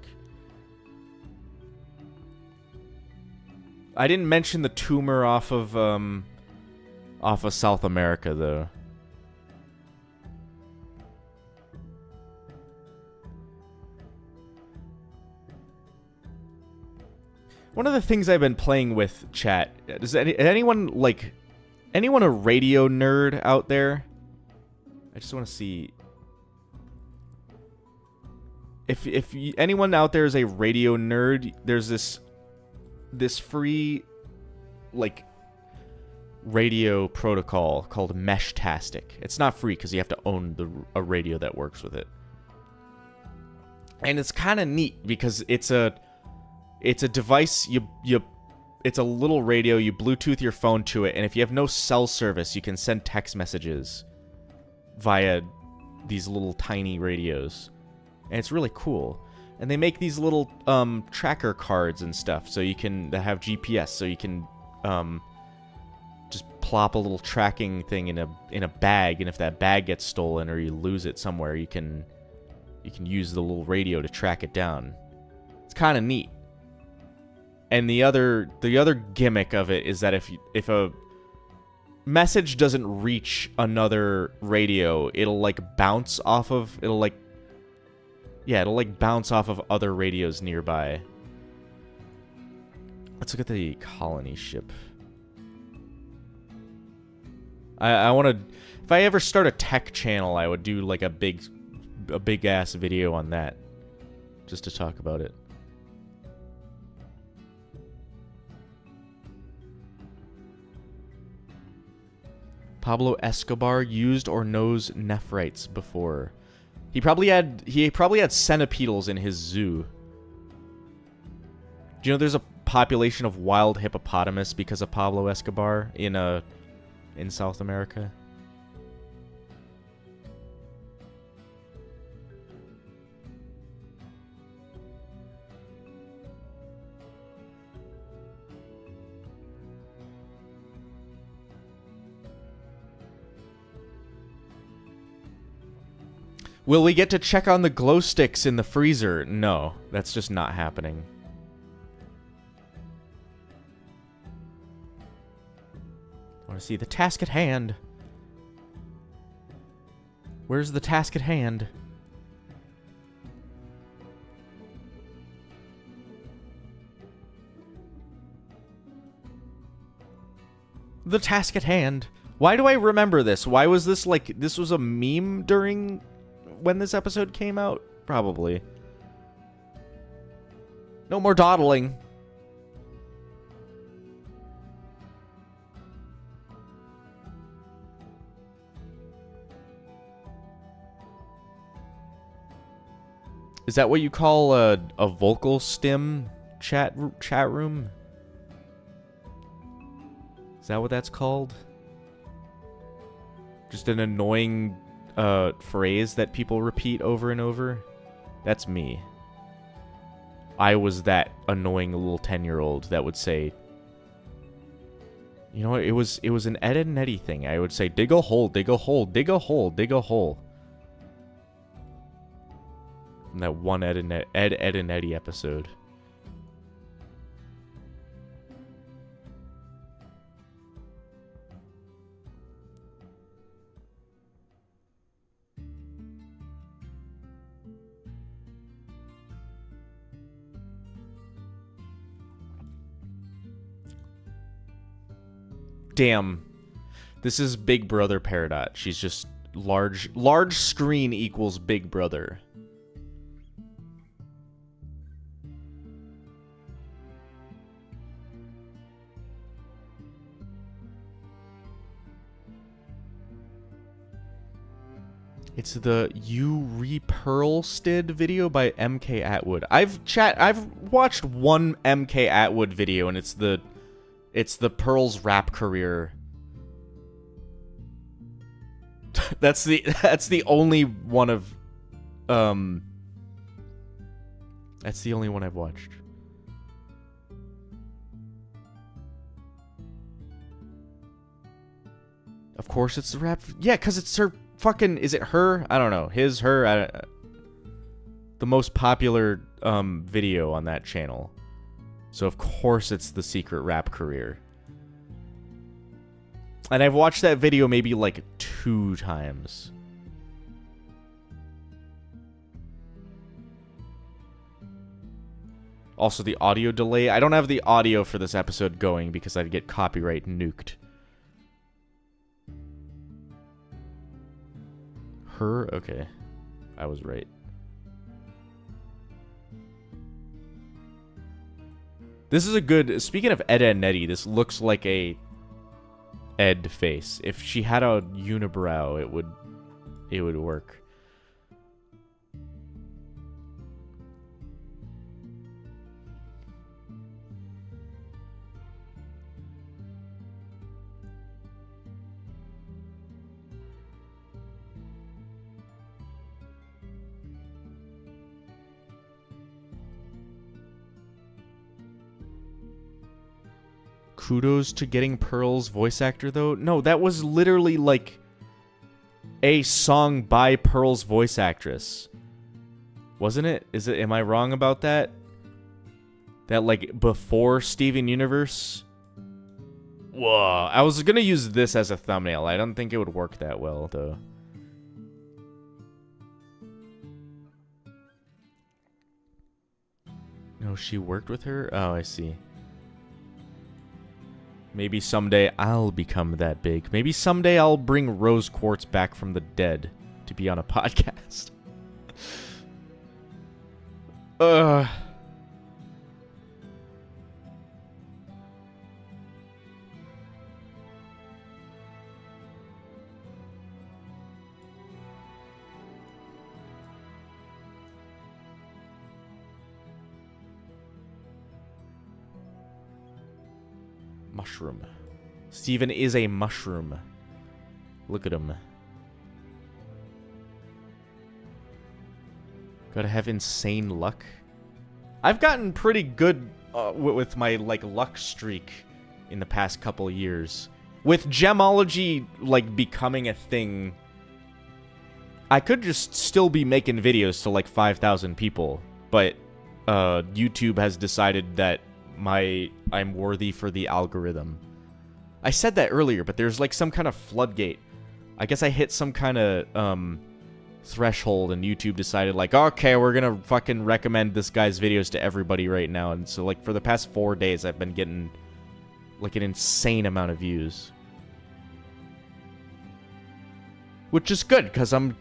Speaker 1: I didn't mention the tumor off of South America, though. One of the things I've been playing with, chat, does anyone a radio nerd out there? I just want to see if anyone out there is a radio nerd. There's this free, like, radio protocol called Meshtastic. It's not free because you have to own a radio that works with it. And it's kind of neat because it's a device, it's a little radio, you Bluetooth your phone to it, and if you have no cell service, you can send text messages via these little tiny radios. And it's really cool. And they make these little tracker cards and stuff so you can that have GPS, so you can just plop a little tracking thing in a bag, and if that bag gets stolen or you lose it somewhere, you can use the little radio to track it down. It's kind of neat. And the other gimmick of it is that if a message doesn't reach another radio, it'll bounce off of other radios nearby. Let's look at the colony ship. I want to, if I ever start a tech channel, I would do like a big ass video on that, just to talk about it. Pablo Escobar used or knows nephrites before. He probably had centipedals in his zoo. Do you know there's a population of wild hippopotamus because of Pablo Escobar in South America? Will we get to check on the glow sticks in the freezer? No, that's just not happening. want to see the task at hand. Where's the task at hand? The task at hand. Why do I remember this? Why was this like... This was a meme during... when this episode came out? Probably. No more dawdling. Is that what you call a vocal stim chat room? Is that what that's called? Just an annoying phrase that people repeat over and over? That's me. I was that annoying little 10-year-old that would say, you know what, it was an Ed and Eddie thing. I would say, dig a hole, dig a hole, dig a hole, dig a hole. From that one Ed and Eddie episode. Damn. This is Big Brother Peridot. She's just large screen equals Big Brother. It's the You Repearlsted video by MK Atwood. I've watched one MK Atwood video, and it's the Pearl's rap career. That's the only one of that's the only one I've watched. Of course it's the rap. Yeah, cuz it's her fucking, is it her? I don't know. His, her, the most popular video on that channel. So of course it's the secret rap career. And I've watched that video maybe like 2 times. Also the audio delay. I don't have the audio for this episode going because I'd get copyright nuked. Her? Okay. I was right. This is a good... Speaking of Ed and Eddie, this looks like a Ed face. If she had a unibrow, it would work. Kudos to getting Pearl's voice actor, though. No, that was literally, like, a song by Pearl's voice actress. Wasn't it? Am I wrong about that? That, like, before Steven Universe? Whoa. I was gonna use this as a thumbnail. I don't think it would work that well, though. No, she worked with her? Oh, I see. Maybe someday I'll become that big. Maybe someday I'll bring Rose Quartz back from the dead to be on a podcast. Mushroom. Steven is a mushroom. Look at him. Gotta have insane luck. I've gotten pretty good with my, like, luck streak in the past couple years. With Gemology, like, becoming a thing, I could just still be making videos to, like, 5,000 people. But YouTube has decided that I'm worthy for the algorithm. I said that earlier, but there's like some kind of floodgate. I guess I hit some kind of threshold and YouTube decided like, okay, we're gonna fucking recommend this guy's videos to everybody right now. And so like for the past 4 days I've been getting like an insane amount of views. Which is good, because I'm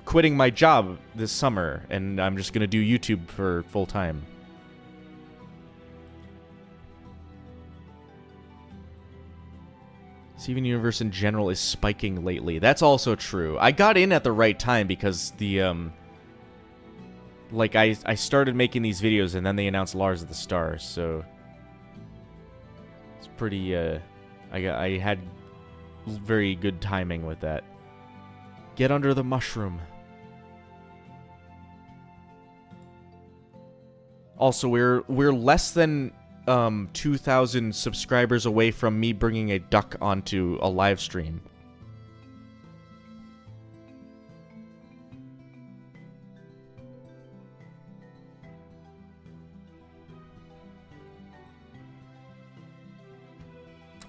Speaker 1: quitting my job this summer, and I'm just gonna do YouTube for full time. Steven Universe in general is spiking lately. That's also true. I got in at the right time because the like I started making these videos and then they announced Lars of the Stars, so it's pretty I had very good timing with that. Get under the mushroom. Also, we're less than 2,000 subscribers away from me bringing a duck onto a live stream.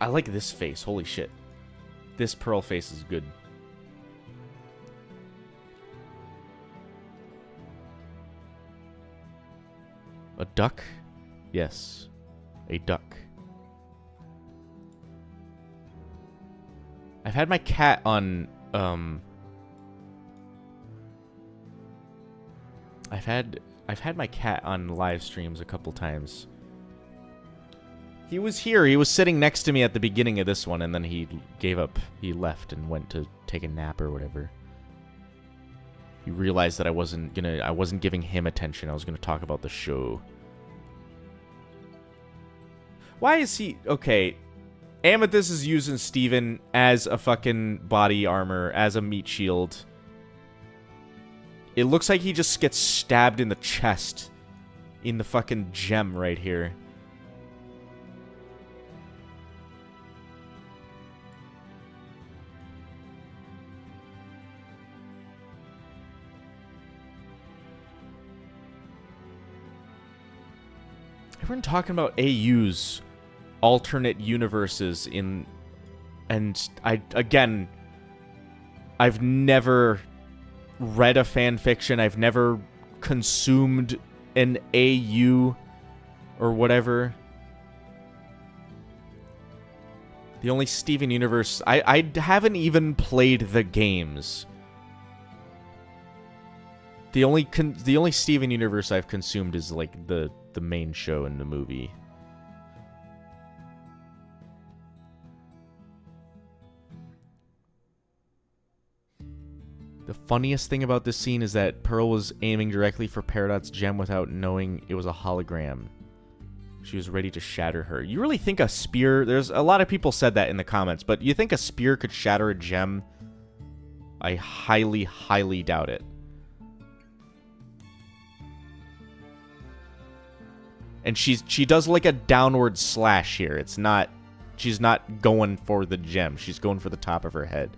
Speaker 1: I like this face. Holy shit. This pearl face is good. A duck? Yes. A duck. I've had my cat on, I've had my cat on live streams a couple times. He was here. He was sitting next to me at the beginning of this one, and then he gave up. He left and went to take a nap or whatever. He realized that I wasn't giving him attention. I was gonna talk about the show. Why is he... Okay. Amethyst is using Steven as a fucking body armor, as a meat shield. It looks like he just gets stabbed in the chest. In the fucking gem right here. Everyone talking about AU's alternate universes in... And I've never read a fan fiction. I've never consumed an AU or whatever. The only Steven Universe... I haven't even played the games. The only Steven Universe I've consumed is like the main show in the movie. The funniest thing about this scene is that Pearl was aiming directly for Peridot's gem without knowing it was a hologram. She was ready to shatter her. You really think a spear... There's a lot of people said that in the comments, but you think a spear could shatter a gem? I highly, highly doubt it. And she does like a downward slash here. It's not... She's not going for the gem. She's going for the top of her head.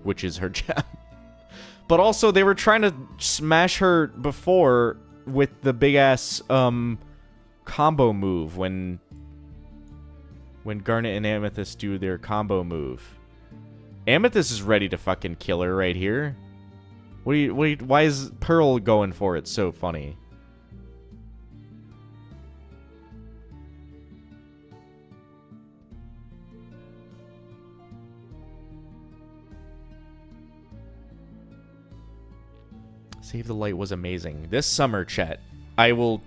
Speaker 1: Which is her gem. But also, they were trying to smash her before with the big-ass, combo move when Garnet and Amethyst do their combo move. Amethyst is ready to fucking kill her right here. Why is Pearl going for it so funny? Save the Light was amazing. This summer, chat, I will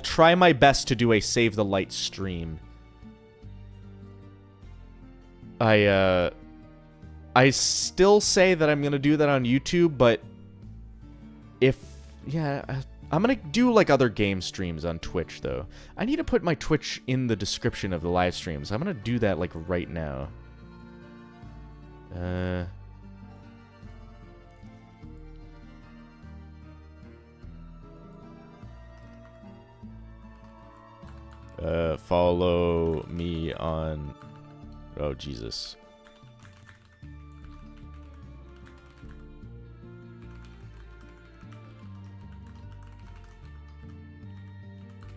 Speaker 1: try my best to do a Save the Light stream. I still say that I'm gonna do that on YouTube, but I'm gonna do like other game streams on Twitch though. I need to put my Twitch in the description of the live streams. I'm gonna do that like right now. Follow me on... Oh, Jesus.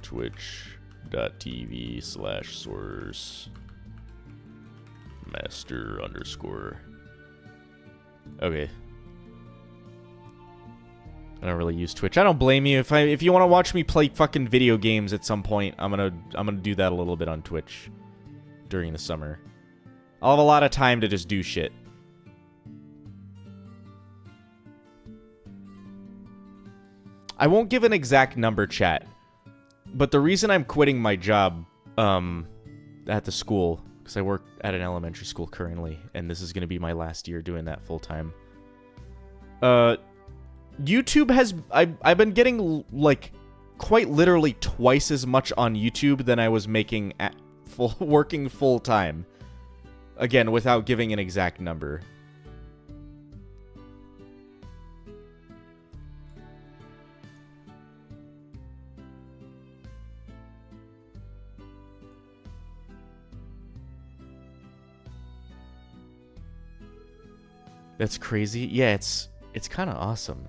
Speaker 1: Twitch.tv/source. Master underscore. Okay. I don't really use Twitch. I don't blame you. If you want to watch me play fucking video games at some point, I'm gonna do that a little bit on Twitch during the summer. I'll have a lot of time to just do shit. I won't give an exact number, chat. But the reason I'm quitting my job at the school, because I work at an elementary school currently, and this is going to be my last year doing that full time. YouTube has... I've been getting, like, quite literally twice as much on YouTube than I was making at working full time. Again, without giving an exact number. That's crazy. Yeah, it's kind of awesome.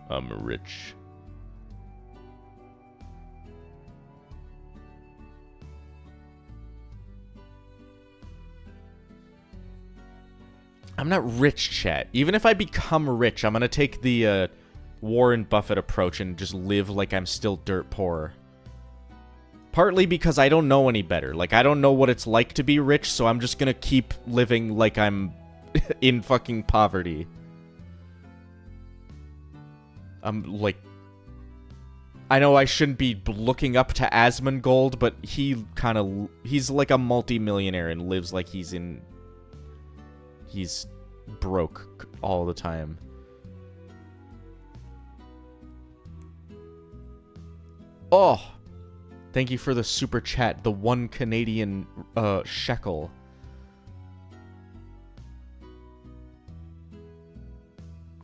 Speaker 1: I'm rich. I'm not rich, chat. Even if I become rich, I'm gonna take the Warren Buffett approach and just live like I'm still dirt poor. Partly because I don't know any better. Like, I don't know what it's like to be rich, so I'm just gonna keep living like I'm in fucking poverty. I'm like... I know I shouldn't be looking up to Asmongold, but he's like a multi-millionaire and lives like he's broke all the time. Oh! Thank you for the super chat, the 1 Canadian shekel.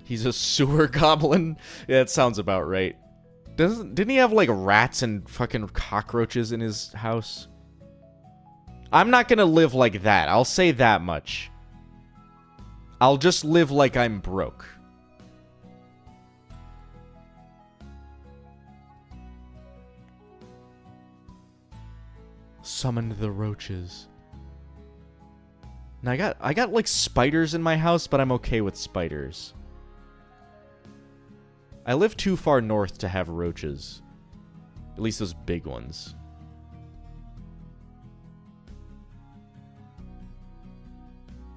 Speaker 1: He's a sewer goblin? Yeah, that sounds about right. Didn't he have, like, rats and fucking cockroaches in his house? I'm not gonna live like that. I'll say that much. I'll just live like I'm broke. Summoned the roaches. Now I got like spiders in my house, but I'm okay with spiders. I live too far north to have roaches. At least those big ones.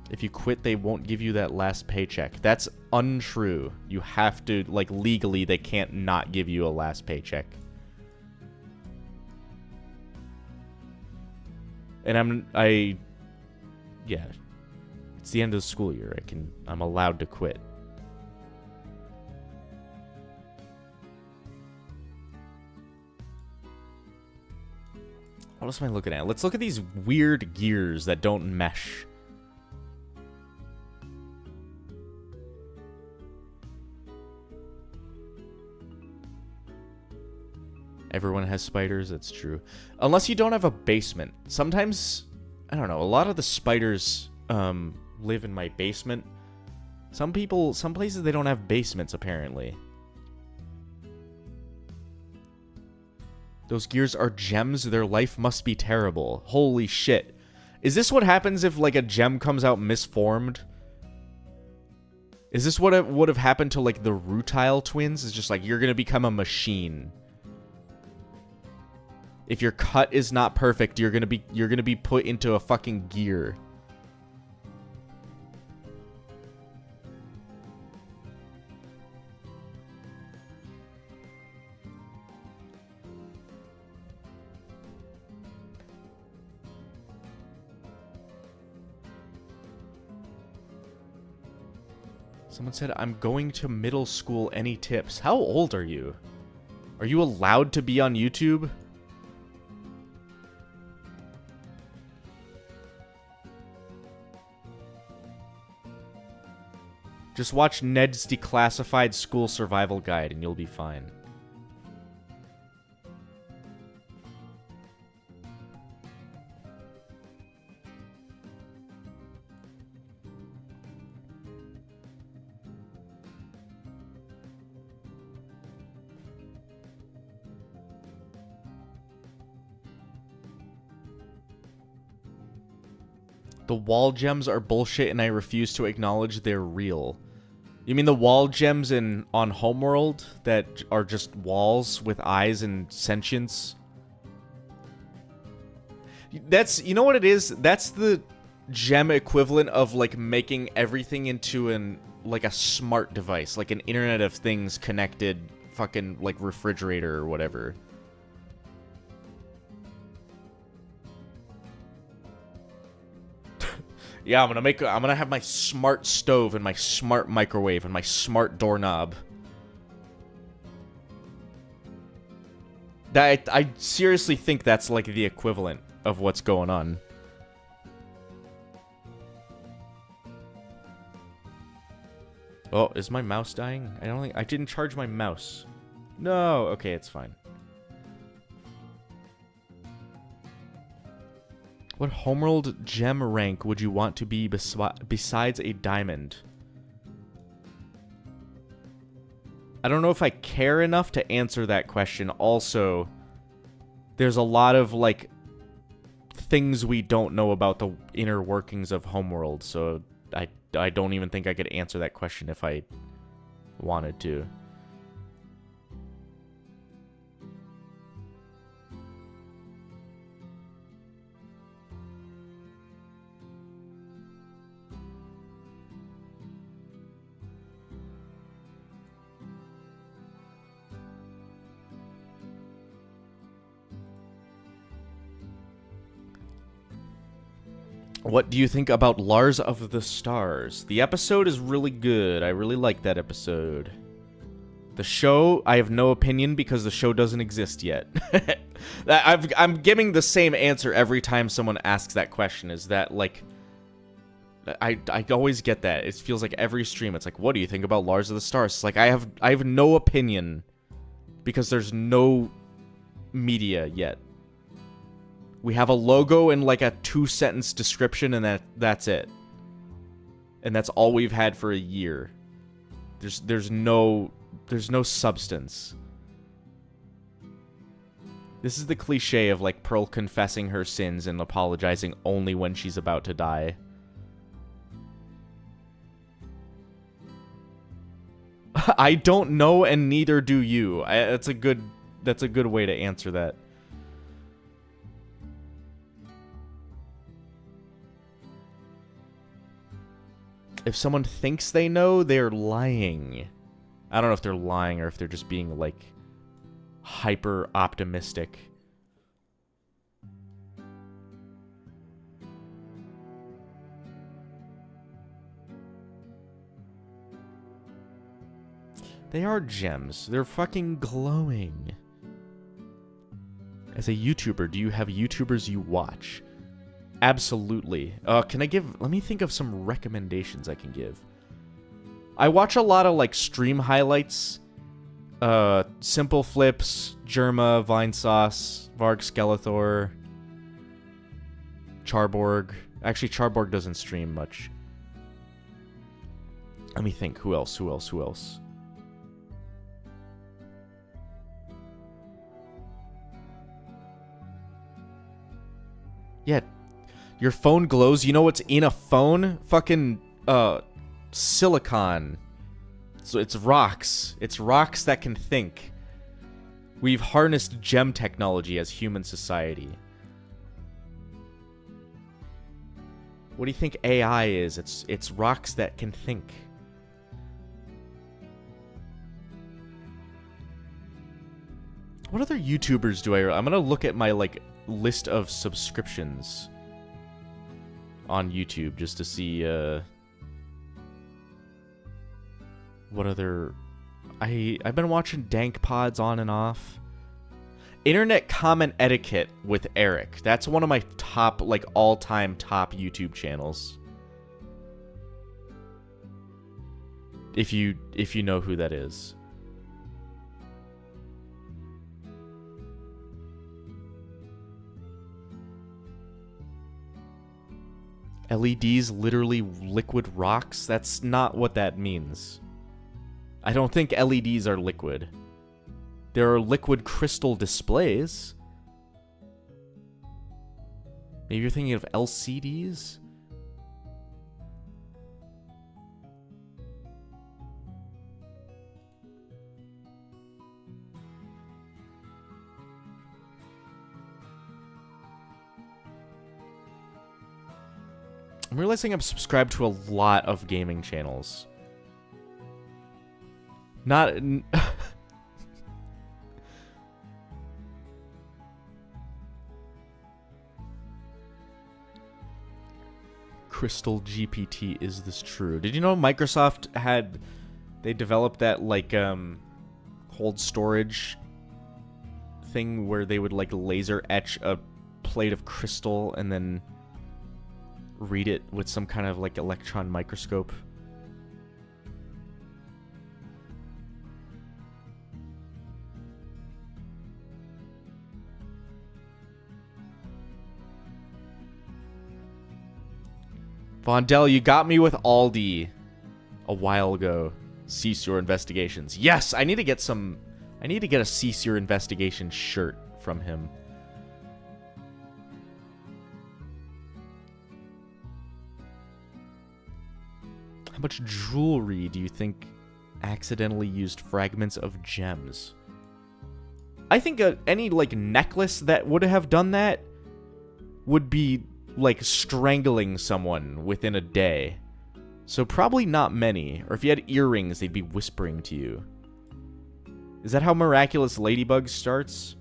Speaker 1: If you quit, they won't give you that last paycheck. That's untrue. You have to, like, legally, they can't not give you a last paycheck. And yeah. It's the end of the school year. I'm allowed to quit. What else am I looking at? Let's look at these weird gears that don't mesh. Everyone has spiders, that's true. Unless you don't have a basement. Sometimes, I don't know, a lot of the spiders live in my basement. Some places they don't have basements, apparently. Those gears are gems, their life must be terrible. Holy shit. Is this what happens if, like, a gem comes out misformed? Is this what would have happened to, like, the Rutile twins? It's just like, you're gonna become a machine. If your cut is not perfect, you're gonna be put into a fucking gear. Someone said, I'm going to middle school, any tips? How old are you? Are you allowed to be on YouTube? Just watch Ned's Declassified School Survival Guide and you'll be fine. The wall gems are bullshit and I refuse to acknowledge they're real. You mean the wall gems on Homeworld that are just walls with eyes and sentience? That's, you know what it is? That's the gem equivalent of like making everything into like a smart device, like an Internet of Things connected fucking like refrigerator or whatever. Yeah, I'm gonna have my smart stove and my smart microwave and my smart doorknob. I seriously think that's like the equivalent of what's going on. Oh, is my mouse dying? I didn't charge my mouse. No, okay, it's fine. What Homeworld gem rank would you want to be besides a diamond? I don't know if I care enough to answer that question. Also, there's a lot of, like, things we don't know about the inner workings of Homeworld, so I don't even think I could answer that question if I wanted to. What do you think about Lars of the Stars? The episode is really good. I really like that episode. The show, I have no opinion because the show doesn't exist yet. I'm giving the same answer every time someone asks that question. Is that, like... I always get that. It feels like every stream, it's like, what do you think about Lars of the Stars? It's like, I have no opinion because there's no media yet. We have a logo and like a 2-sentence description and that's it. And that's all we've had for a year. There's no substance. This is the cliche of like Pearl confessing her sins and apologizing only when she's about to die. I don't know and neither do you. That's a good way to answer that. If someone thinks they know, they're lying. I don't know if they're lying or if they're just being, like, hyper optimistic. They are gems. They're fucking glowing. As a YouTuber, do you have YouTubers you watch? Absolutely. Let me think of some recommendations I can give. I watch a lot of, like, stream highlights. Simple Flips, Germa, Vinesauce, Varg Skeletor, Charborg. Actually, Charborg doesn't stream much. Let me think. Who else? Yeah. Your phone glows. You know what's in a phone? Fucking, silicon. So it's rocks. It's rocks that can think. We've harnessed gem technology as human society. What do you think AI is? It's rocks that can think. What other YouTubers do I'm gonna look at my, like, list of subscriptions on YouTube just to see what other... I've been watching Dank Pods on and off. Internet Comment Etiquette with Eric. That's one of my top, like, all-time top YouTube channels. If you know who that is. LEDs, literally liquid rocks? That's not what that means. I don't think LEDs are liquid. There are liquid crystal displays. Maybe you're thinking of LCDs? I'm realizing I'm subscribed to a lot of gaming channels. Not... Crystal GPT, is this true? Did you know Microsoft had... They developed that, like, cold storage thing where they would, like, laser etch a plate of crystal and then read it with some kind of, like, electron microscope? Vondell, you got me with Aldi a while ago. Cease your investigations. Yes, I need to get some... I need to get a Cease Your Investigation shirt from him. How much jewelry do you think accidentally used fragments of gems? I think any, like, necklace that would have done that would be... like strangling someone within a day. So probably not many. Or if you had earrings, they'd be whispering to you. Is that how Miraculous Ladybug starts?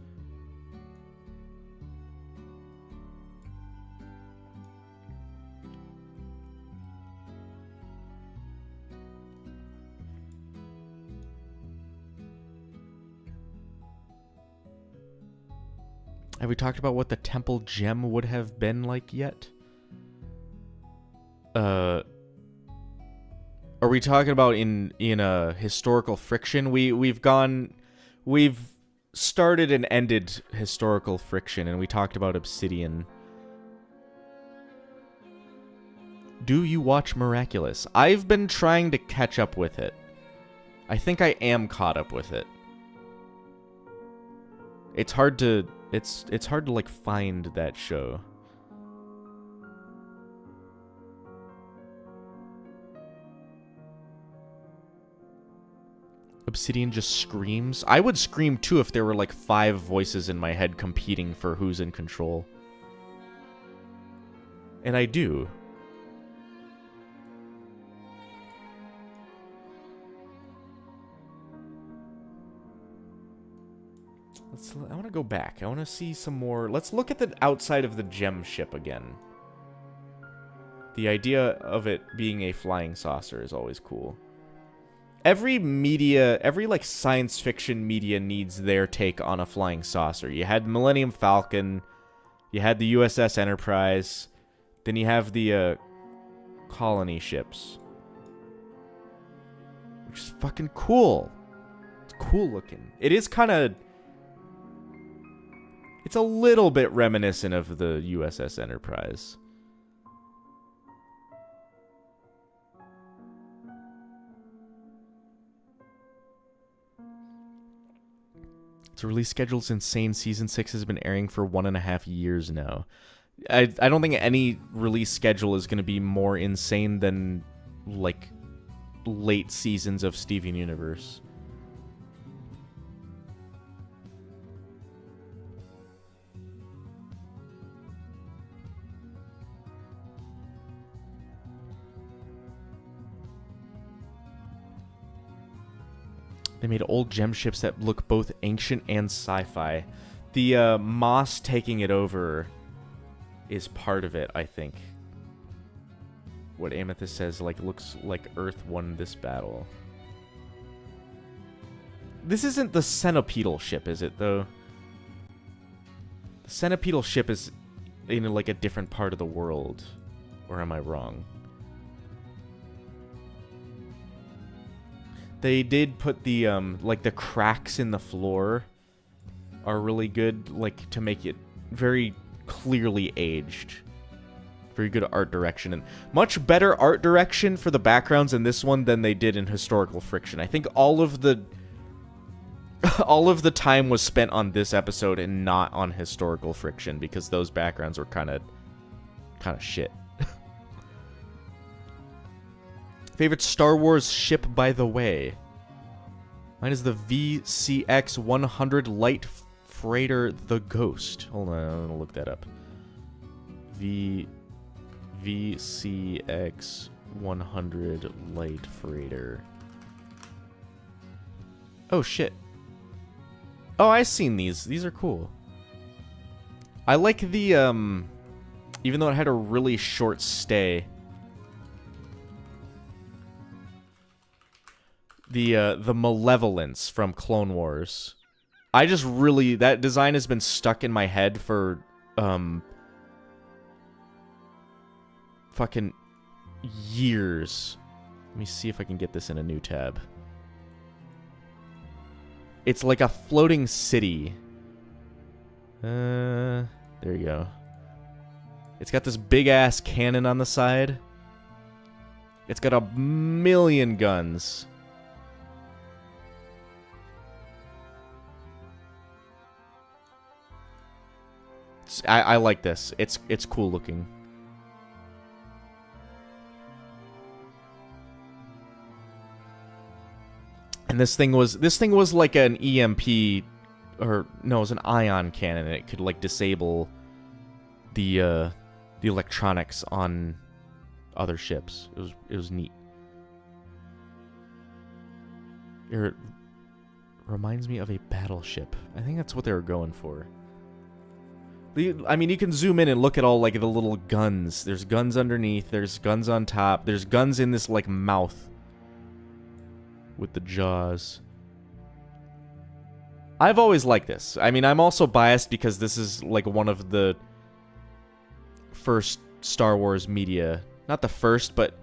Speaker 1: Have we talked about what the temple gem would have been like yet? Are we talking about in a historical friction? We've started and ended historical friction, and we talked about Obsidian. Do you watch Miraculous? I've been trying to catch up with it. I think I am caught up with it. It's hard to like find that show. Obsidian just screams. I would scream too if there were like 5 voices in my head competing for who's in control. And I do. I want to go back. I want to see some more. Let's look at the outside of the gem ship again. The idea of it being a flying saucer is always cool. Every media, every like science fiction media needs their take on a flying saucer. You had Millennium Falcon, you had the USS Enterprise, then you have the colony ships. Which is fucking cool. It's cool looking. It is kind of... It's a little bit reminiscent of the USS Enterprise. Its release schedule's insane. Season 6 has been airing for 1.5 years now. I don't think any release schedule is going to be more insane than, like, late seasons of Steven Universe. They made old gem ships that look both ancient and sci-fi. The moss taking it over is part of it, I think. What Amethyst says, like, looks like Earth won this battle. This isn't the centipedal ship, is it, though? The centipedal ship is in, like, a different part of the world. Or am I wrong? They did put the, like, the cracks in the floor are really good, like, to make it very clearly aged. Very good art direction, and much better art direction for the backgrounds in this one than they did in Historical Friction. I think all of the time was spent on this episode and not on Historical Friction, because those backgrounds were kind of shit. Favorite Star Wars ship, by the way. Mine is the VCX-100 Light Freighter The Ghost. Hold on, I'm gonna look that up. VCX 100 light freighter. Oh, shit. Oh, I've seen these. These are cool. I like the, even though it had a really short stay, the Malevolence from Clone Wars. I just really, that design has been stuck in my head for, fucking years. Let me see if I can get this in a new tab. It's like a floating city. There you go. It's got this big-ass cannon on the side. It's got a million guns. I like this. It's cool looking. And this thing was like an EMP, or no, it was an ion cannon. It could like disable the electronics on other ships. It was neat. It reminds me of a battleship. I think that's what they were going for. I mean, you can zoom in and look at all like the little guns. There's guns underneath. There's guns on top. There's guns in this like mouth with the jaws. I've always liked this. I mean, I'm also biased because this is like one of the first Star Wars media. Not the first, but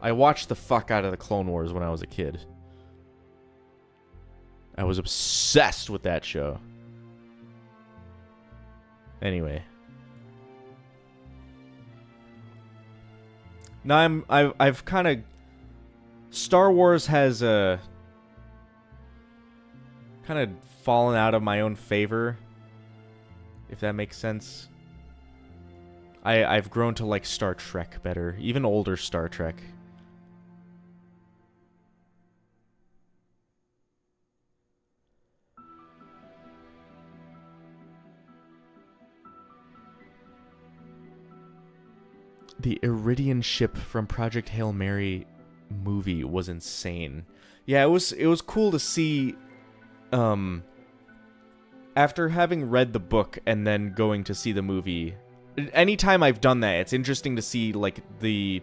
Speaker 1: I watched the fuck out of the Clone Wars when I was a kid. I was obsessed with that show. Anyway. Now I've kind of, Star Wars has kind of fallen out of my own favor, if that makes sense. I've grown to like Star Trek better, even older Star Trek. The Iridian ship from Project Hail Mary movie was insane. Yeah, it was cool to see, after having read the book and then going to see the movie. Anytime I've done that, it's interesting to see like the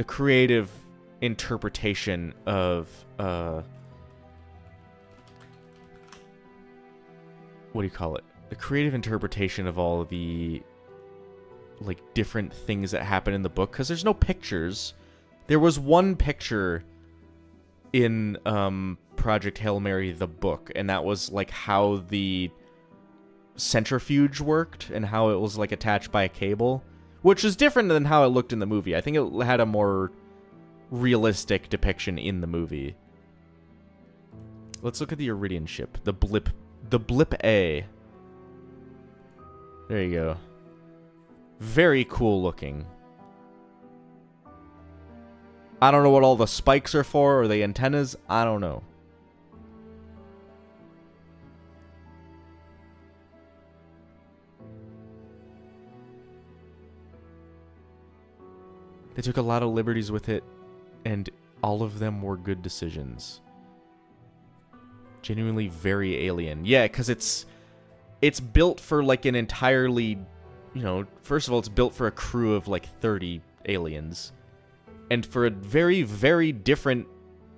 Speaker 1: creative interpretation of what do you call it? The creative interpretation of all of the like different things that happen in the book, because there's no pictures. There was one picture in Project Hail Mary the book, and that was like how the centrifuge worked and how it was like attached by a cable, which is different than how it looked in the movie. I think it had a more realistic depiction in the movie. Let's look at the Iridian ship, the Blip A. There you go. Very cool looking. I don't know what all the spikes are for, or the antennas. I don't know. They took a lot of liberties with it, and all of them were good decisions. Genuinely very alien. Yeah, because it's built for like an entirely, you know, first of all, it's built for a crew of like 30 aliens. And for a very, very different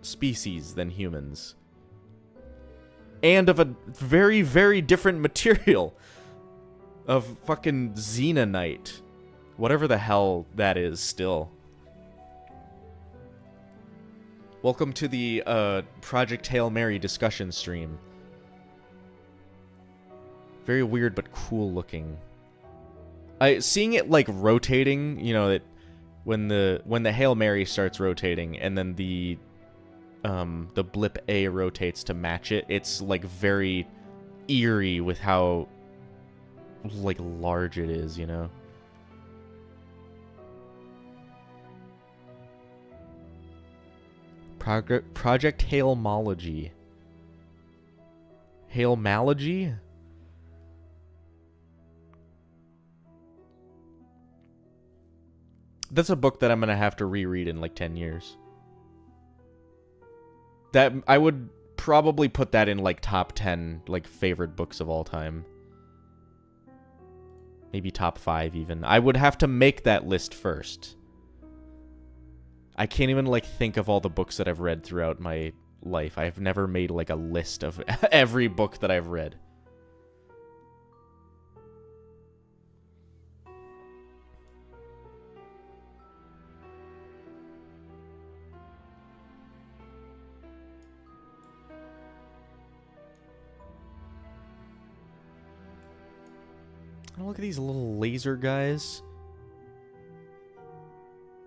Speaker 1: species than humans. And of a very, very different material. Of fucking xenonite. Whatever the hell that is still. Welcome to the Project Hail Mary discussion stream. Very weird but cool looking. Seeing it like rotating, you know, that when the Hail Mary starts rotating and then the Blip A rotates to match it, it's like very eerie with how like large it is, you know. Project Hailmology. Hailmology? That's a book that I'm going to have to reread in like 10 years. That I would probably put that in like top 10 like favorite books of all time. Maybe top 5 even. I would have to make that list first. I can't even like think of all the books that I've read throughout my life. I've never made like a list of every book that I've read. Oh, look at these little laser guys.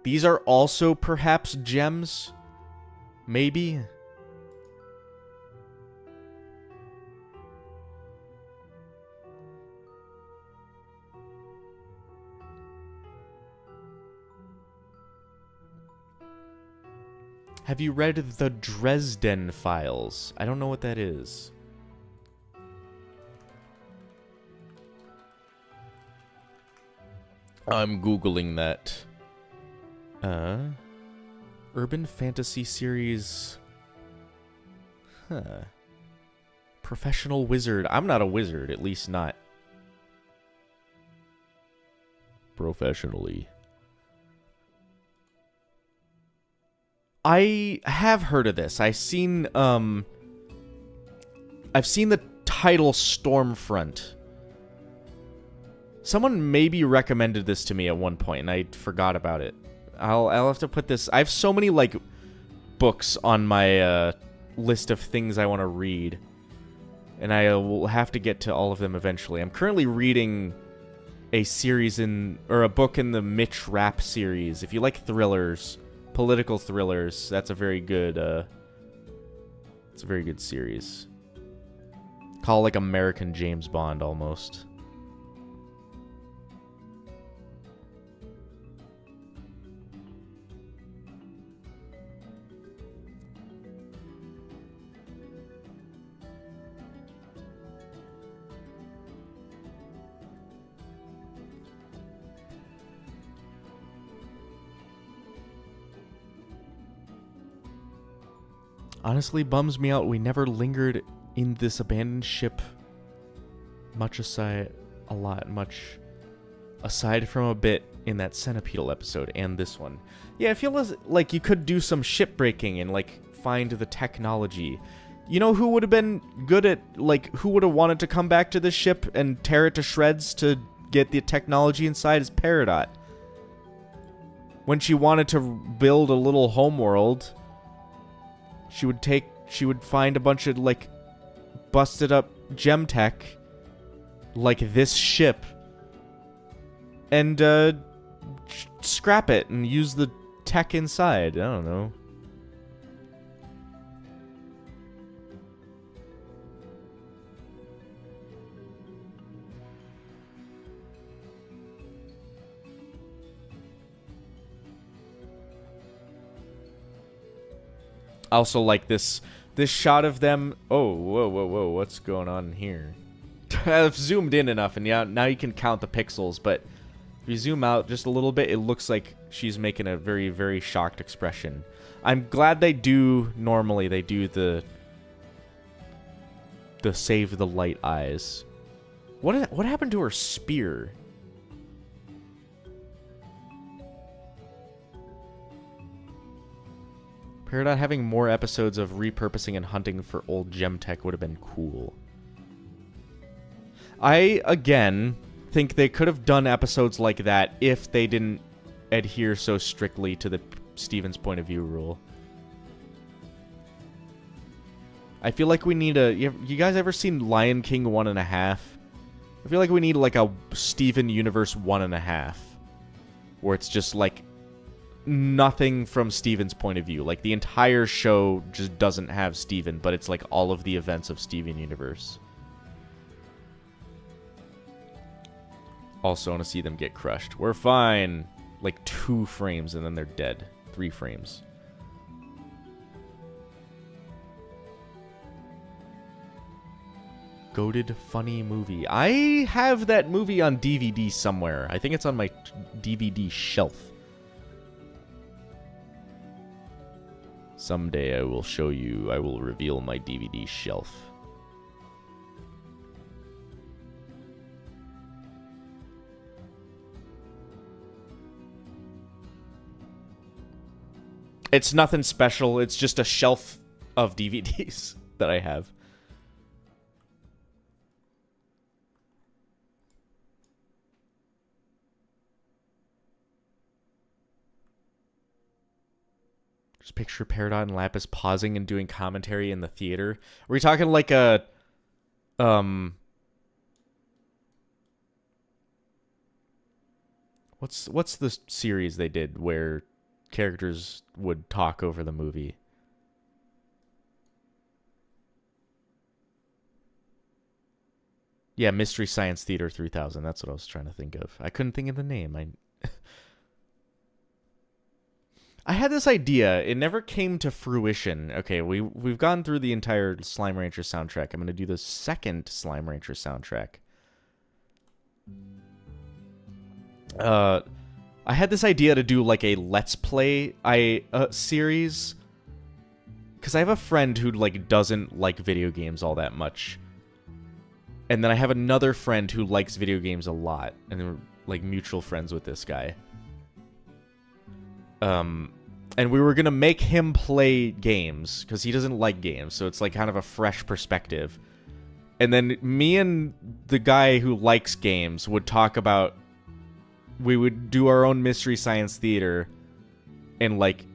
Speaker 1: These are also perhaps gems? Maybe? Have you read the Dresden Files? I don't know what that is. I'm Googling that. Urban fantasy series. Huh. Professional wizard. I'm not a wizard, at least not professionally. I have heard of this. I've seen the title Stormfront. Someone maybe recommended this to me at one point, and I forgot about it. I'll have to put this... I have so many, like, books on my list of things I want to read, and I will have to get to all of them eventually. I'm currently reading a book in the Mitch Rapp series. If you like thrillers, political thrillers, that's a very good, it's a very good series. Call it like American James Bond, almost. Honestly, bums me out we never lingered in this abandoned ship much aside from a bit in that Centipedal episode and this one. Yeah, I feel like you could do some ship breaking and like find the technology. You know who would have been good at, like, who would have wanted to come back to this ship and tear it to shreds to get the technology inside is Peridot. When she wanted to build a little homeworld, she would find a bunch of, like, busted up gem tech, like this ship, and, scrap it and use the tech inside. I don't know. I also like this shot of them. Oh, whoa, what's going on here? I've zoomed in enough, and yeah, now you can count the pixels, but if you zoom out just a little bit, it looks like she's making a very, very shocked expression. I'm glad they do the save the light eyes. What happened to her spear? Peridot having more episodes of repurposing and hunting for old gem tech would have been cool. I, again, think they could have done episodes like that if they didn't adhere so strictly to the Steven's point of view rule. I feel like we need you guys ever seen Lion King 1.5? I feel like we need like a Steven Universe 1.5. Where it's just like nothing from Steven's point of view. Like the entire show just doesn't have Steven, but it's like all of the events of Steven Universe. Also want to see them get crushed. We're fine. Like 2 frames and then they're dead. 3 frames. Goated funny movie. I have that movie on DVD somewhere. I think it's on my DVD shelf. Someday I will show you, I will reveal my DVD shelf. It's nothing special, it's just a shelf of DVDs that I have. Just picture Peridot and Lapis pausing and doing commentary in the theater. Are we talking like a what's the series they did where characters would talk over the movie? Yeah, Mystery Science Theater 3000. That's what I was trying to think of. I couldn't think of the name. I had this idea. It never came to fruition. Okay, we've gone through the entire Slime Rancher soundtrack. I'm going to do the second Slime Rancher soundtrack. I had this idea to do like a Let's Play series. Because I have a friend who like doesn't like video games all that much. And then I have another friend who likes video games a lot. And we're like mutual friends with this guy. And we were going to make him play games, because he doesn't like games, so it's like kind of a fresh perspective. And then me and the guy who likes games would talk about... We would do our own Mystery Science Theater, and like,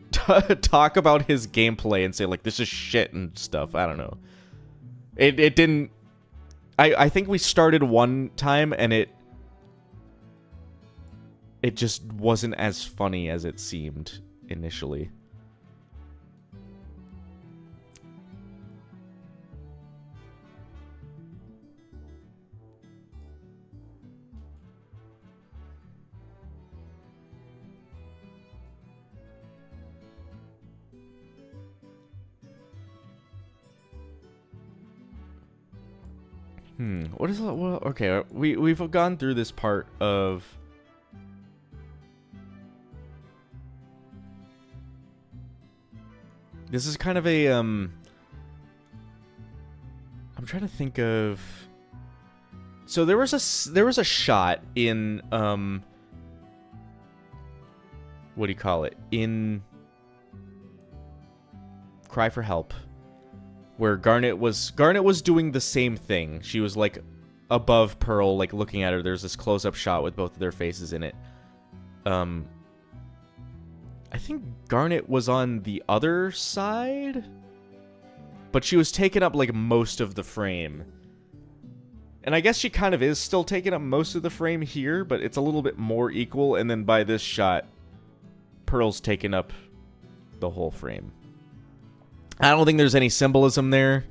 Speaker 1: talk about his gameplay and say like, this is shit and stuff. I don't know. It didn't... I think we started one time, and it just wasn't as funny as it seemed initially. What is that? Well, okay, we've gone through this part of... This is kind of a, I'm trying to think of... So there was a shot in, what do you call it? In Cry for Help, where Garnet was doing the same thing. She was like above Pearl, like looking at her. There's this close-up shot with both of their faces in it. I think Garnet was on the other side, but she was taking up like most of the frame. And I guess she kind of is still taking up most of the frame here, but it's a little bit more equal. And then by this shot, Pearl's taking up the whole frame. I don't think there's any symbolism there.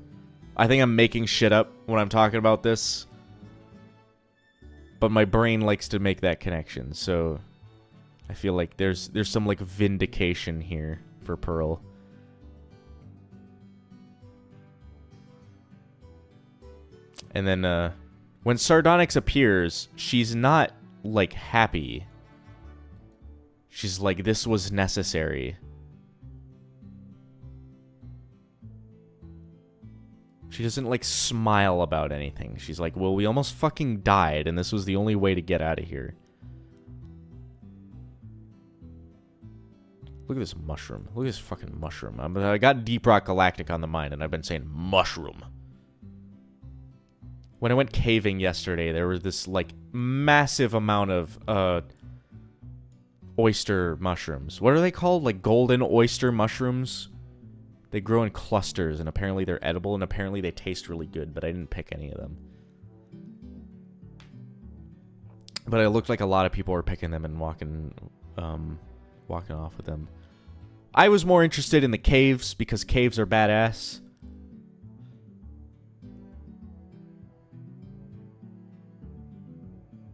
Speaker 1: I think I'm making shit up when I'm talking about this. But my brain likes to make that connection, so I feel like there's some like vindication here for Pearl. And then when Sardonyx appears, she's not like happy. She's like, this was necessary. She doesn't, like, smile about anything. She's like, well, we almost fucking died, and this was the only way to get out of here. Look at this mushroom. Look at this fucking mushroom. I got Deep Rock Galactic on the mind, and I've been saying mushroom. When I went caving yesterday, there was this, like, massive amount of, oyster mushrooms. What are they called? Like, golden oyster mushrooms? They grow in clusters, and apparently they're edible, and apparently they taste really good, but I didn't pick any of them. But it looked like a lot of people were picking them and walking off with them. I was more interested in the caves, because caves are badass.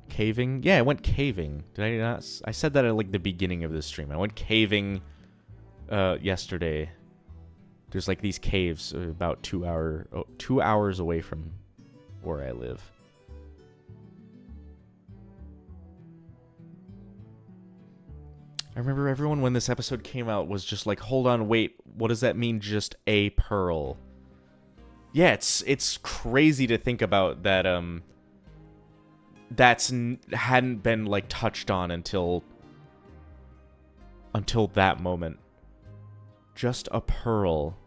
Speaker 1: Caving? Yeah, I went caving. Did I not? I said that at, like, the beginning of this stream. I went caving yesterday. There's like these caves about 2 hours away from where I live. I remember everyone when this episode came out was just like, hold on, wait, what does that mean, just a pearl? Yeah, it's crazy to think about that, hadn't been, like, touched on until that moment. Just a pearl.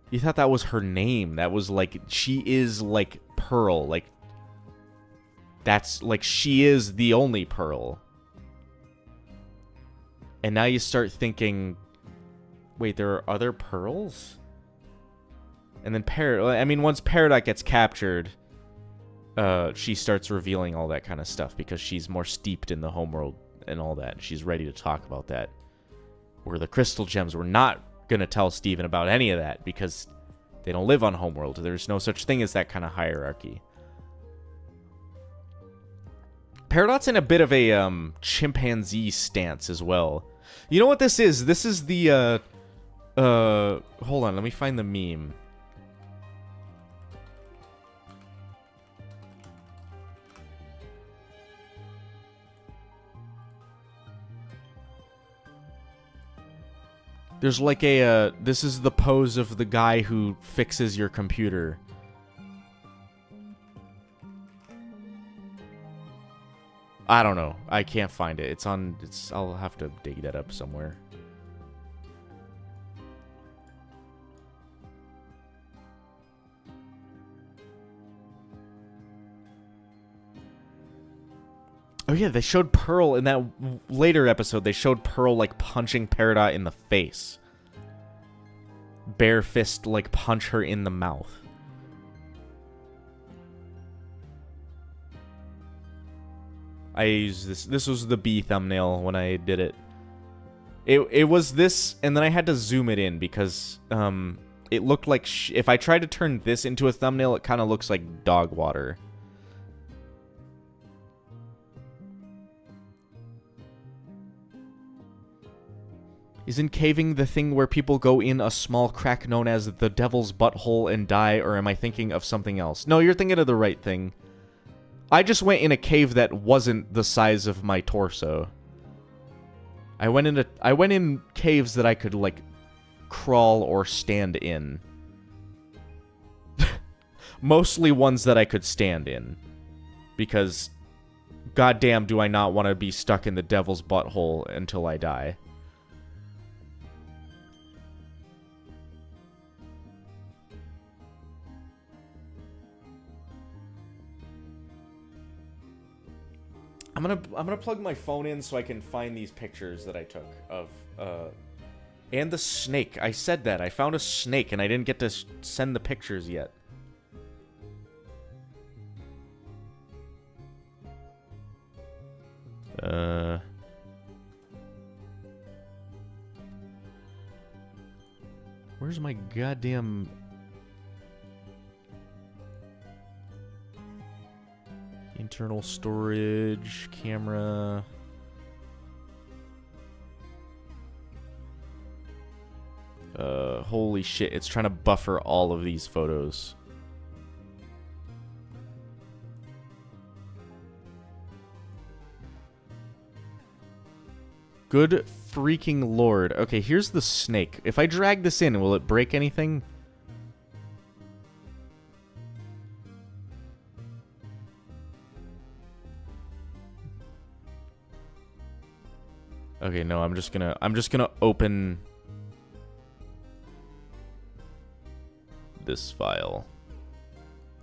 Speaker 1: You thought that was her name. That was, like, she is, like, Pearl. Like, that's, like, she is the only Pearl. And now you start thinking, wait, there are other pearls? And then once Peridot gets captured, she starts revealing all that kind of stuff because she's more steeped in the homeworld and all that. She's ready to talk about that. Where the crystal gems, we're not going to tell Steven about any of that because they don't live on homeworld. There's no such thing as that kind of hierarchy. Peridot's in a bit of a chimpanzee stance as well. You know what this is? This is the, hold on, let me find the meme. There's like a, this is the pose of the guy who fixes your computer. I don't know. I can't find it. I'll have to dig that up somewhere. Oh yeah, they showed Pearl in that later episode. They showed Pearl, like, punching Peridot in the face. Bare fist, like, punch her in the mouth. I used this. This was the B thumbnail when I did it. It was this, and then I had to zoom it in because it looked like if I tried to turn this into a thumbnail, it kind of looks like dog water. Isn't caving the thing where people go in a small crack known as the devil's butthole and die, or am I thinking of something else? No, you're thinking of the right thing. I just went in a cave that wasn't the size of my torso. I went in caves that I could, like, crawl or stand in. Mostly ones that I could stand in. Because, goddamn, do I not want to be stuck in the devil's butthole until I die. I'm gonna plug my phone in so I can find these pictures that I took of and the snake. I said that I found a snake and I didn't get to send the pictures yet. Where's my goddamn... Internal storage, camera. Holy shit, it's trying to buffer all of these photos. Good freaking lord. Okay, here's the snake. If I drag this in, will it break anything? Okay, no, I'm just gonna open this file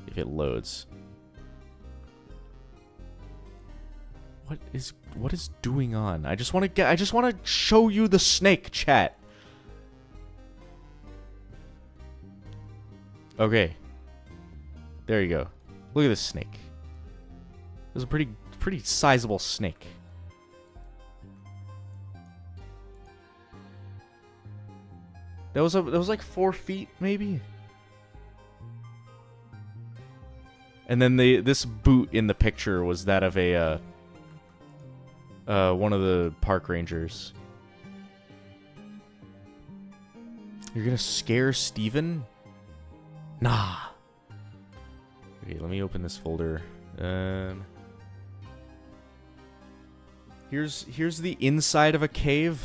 Speaker 1: if it loads. What is doing on? I just want to show you the snake, chat. Okay. There you go. Look at this snake. It was a pretty sizable snake. That was like 4 feet, maybe. And then this boot in the picture was that of a one of the park rangers. You're gonna scare Steven? Nah. Okay, let me open this folder. Here's the inside of a cave.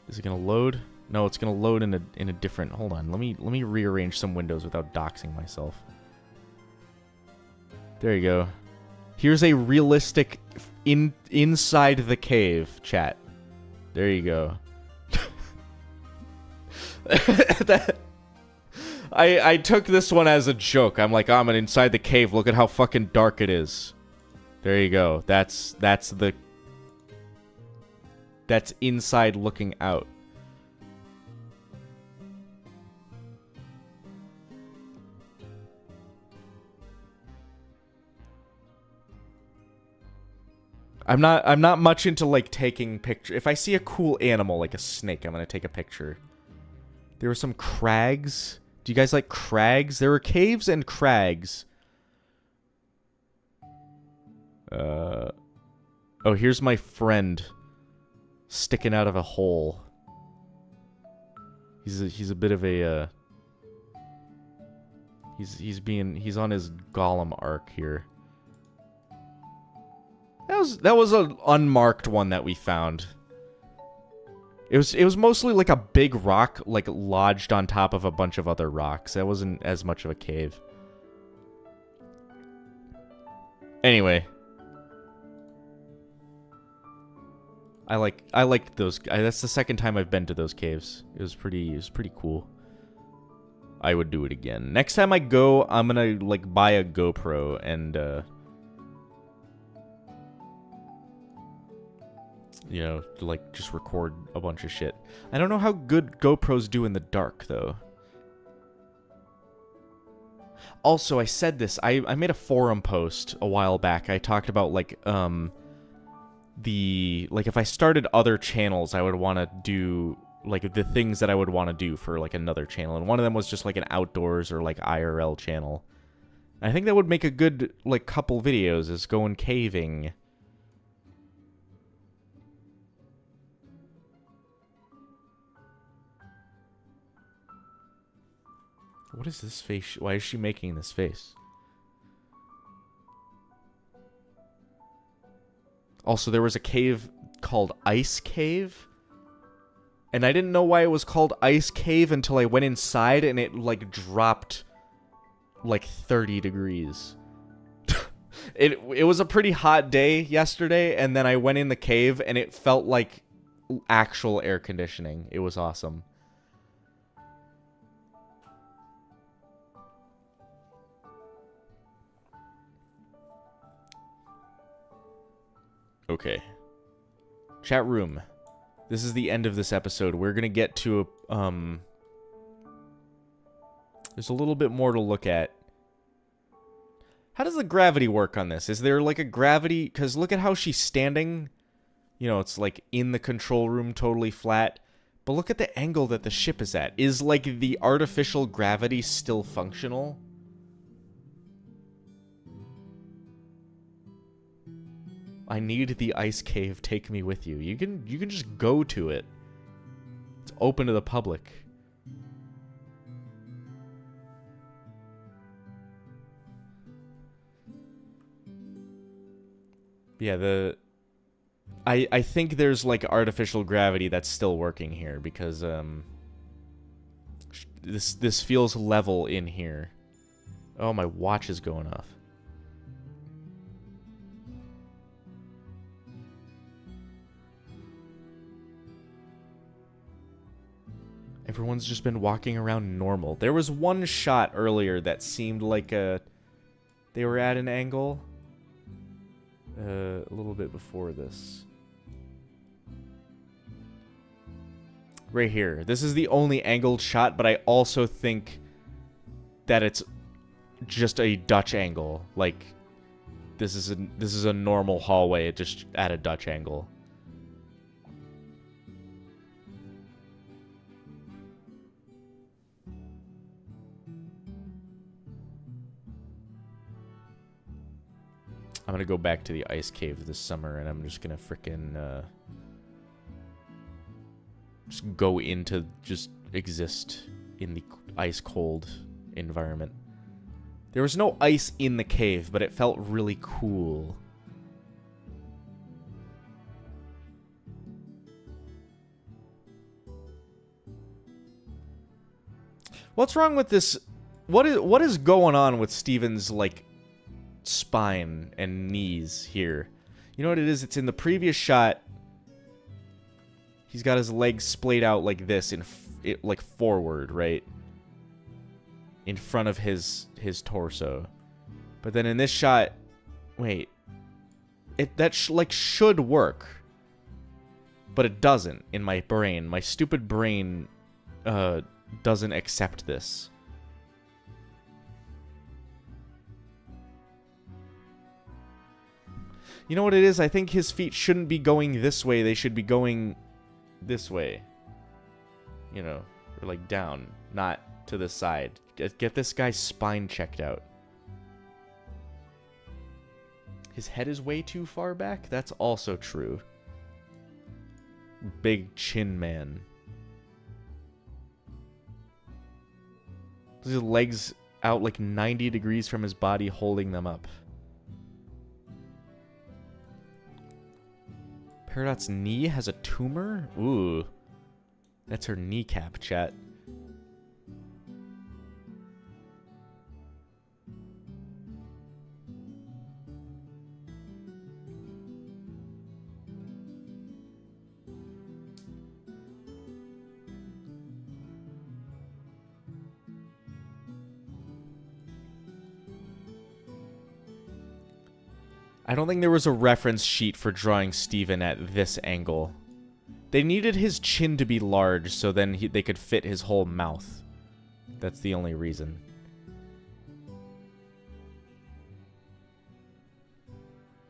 Speaker 1: Is it gonna load? No, it's gonna load in a different. Hold on. Let me rearrange some windows without doxing myself. There you go. Here's a realistic inside the cave, chat. There you go. I took this one as a joke. I'm like, oh, I'm inside the cave. Look at how fucking dark it is. There you go. That's inside looking out. I'm not much into like taking pictures. If I see a cool animal like a snake, I'm gonna take a picture. There were some crags. Do you guys like crags? There were caves and crags. Oh, here's my friend sticking out of a hole. He's a bit of a he's on his Golem arc here. That was an unmarked one that we found. It was mostly like a big rock like lodged on top of a bunch of other rocks. That wasn't as much of a cave. Anyway, I like those. That's the second time I've been to those caves. It was pretty cool. I would do it again. Next time I go, I'm gonna like buy a GoPro and you know, like just record a bunch of shit. I don't know how good GoPros do in the dark though. Also, I said this. I made a forum post a while back. I talked about like if I started other channels, I would want to do like the things that I would want to do for like another channel, and one of them was just like an outdoors or like IRL channel. I think that would make a good like couple videos, is going caving. What is this face? Why is she making this face? Also, there was a cave called Ice Cave. And I didn't know why it was called Ice Cave until I went inside and it, like, dropped, like, 30 degrees. It was a pretty hot day yesterday, and then I went in the cave and it felt like actual air conditioning. It was awesome. Okay. Chat room. This is the end of this episode. We're gonna get to there's a little bit more to look at. How does the gravity work on this? Is there like a gravity? Because look at how she's standing. You know, it's like in the control room, totally flat. But look at the angle that the ship is at. Is like the artificial gravity still functional? I need the ice cave. Take me with you. You can just go to it. It's open to the public. Yeah, I think there's like artificial gravity that's still working here because this feels level in here. Oh, my watch is going off. Everyone's just been walking around normal. There was one shot earlier that seemed like they were at an angle. A little bit before this. Right here. This is the only angled shot, but I also think that it's just a Dutch angle. Like, this is a normal hallway, just at a Dutch angle. I'm gonna go back to the ice cave this summer, and I'm just gonna frickin' just go into, just exist in the ice cold environment. There was no ice in the cave, but it felt really cool. What's wrong with this? What is going on with Steven's, like, spine and knees here? You know what it is? It's in the previous shot. He's got his legs splayed out like this, like forward, right? In front of his torso. But then in this shot, wait. That should work. But it doesn't in my brain. My stupid brain doesn't accept this. You know what it is? I think his feet shouldn't be going this way. They should be going this way. You know, or like down, not to the side. Get this guy's spine checked out. His head is way too far back? That's also true. Big chin man. His legs out like 90 degrees from his body, holding them up. Peridot's knee has a tumor? Ooh. That's her kneecap, chat. I don't think there was a reference sheet for drawing Steven at this angle. They needed his chin to be large so then they could fit his whole mouth. That's the only reason.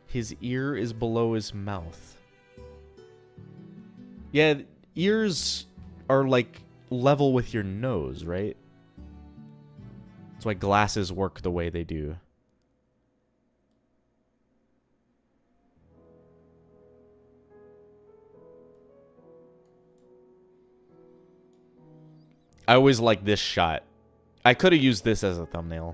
Speaker 1: His ear is below his mouth. Yeah, ears are like level with your nose, right? That's why glasses work the way they do. I always like this shot. I could have used this as a thumbnail.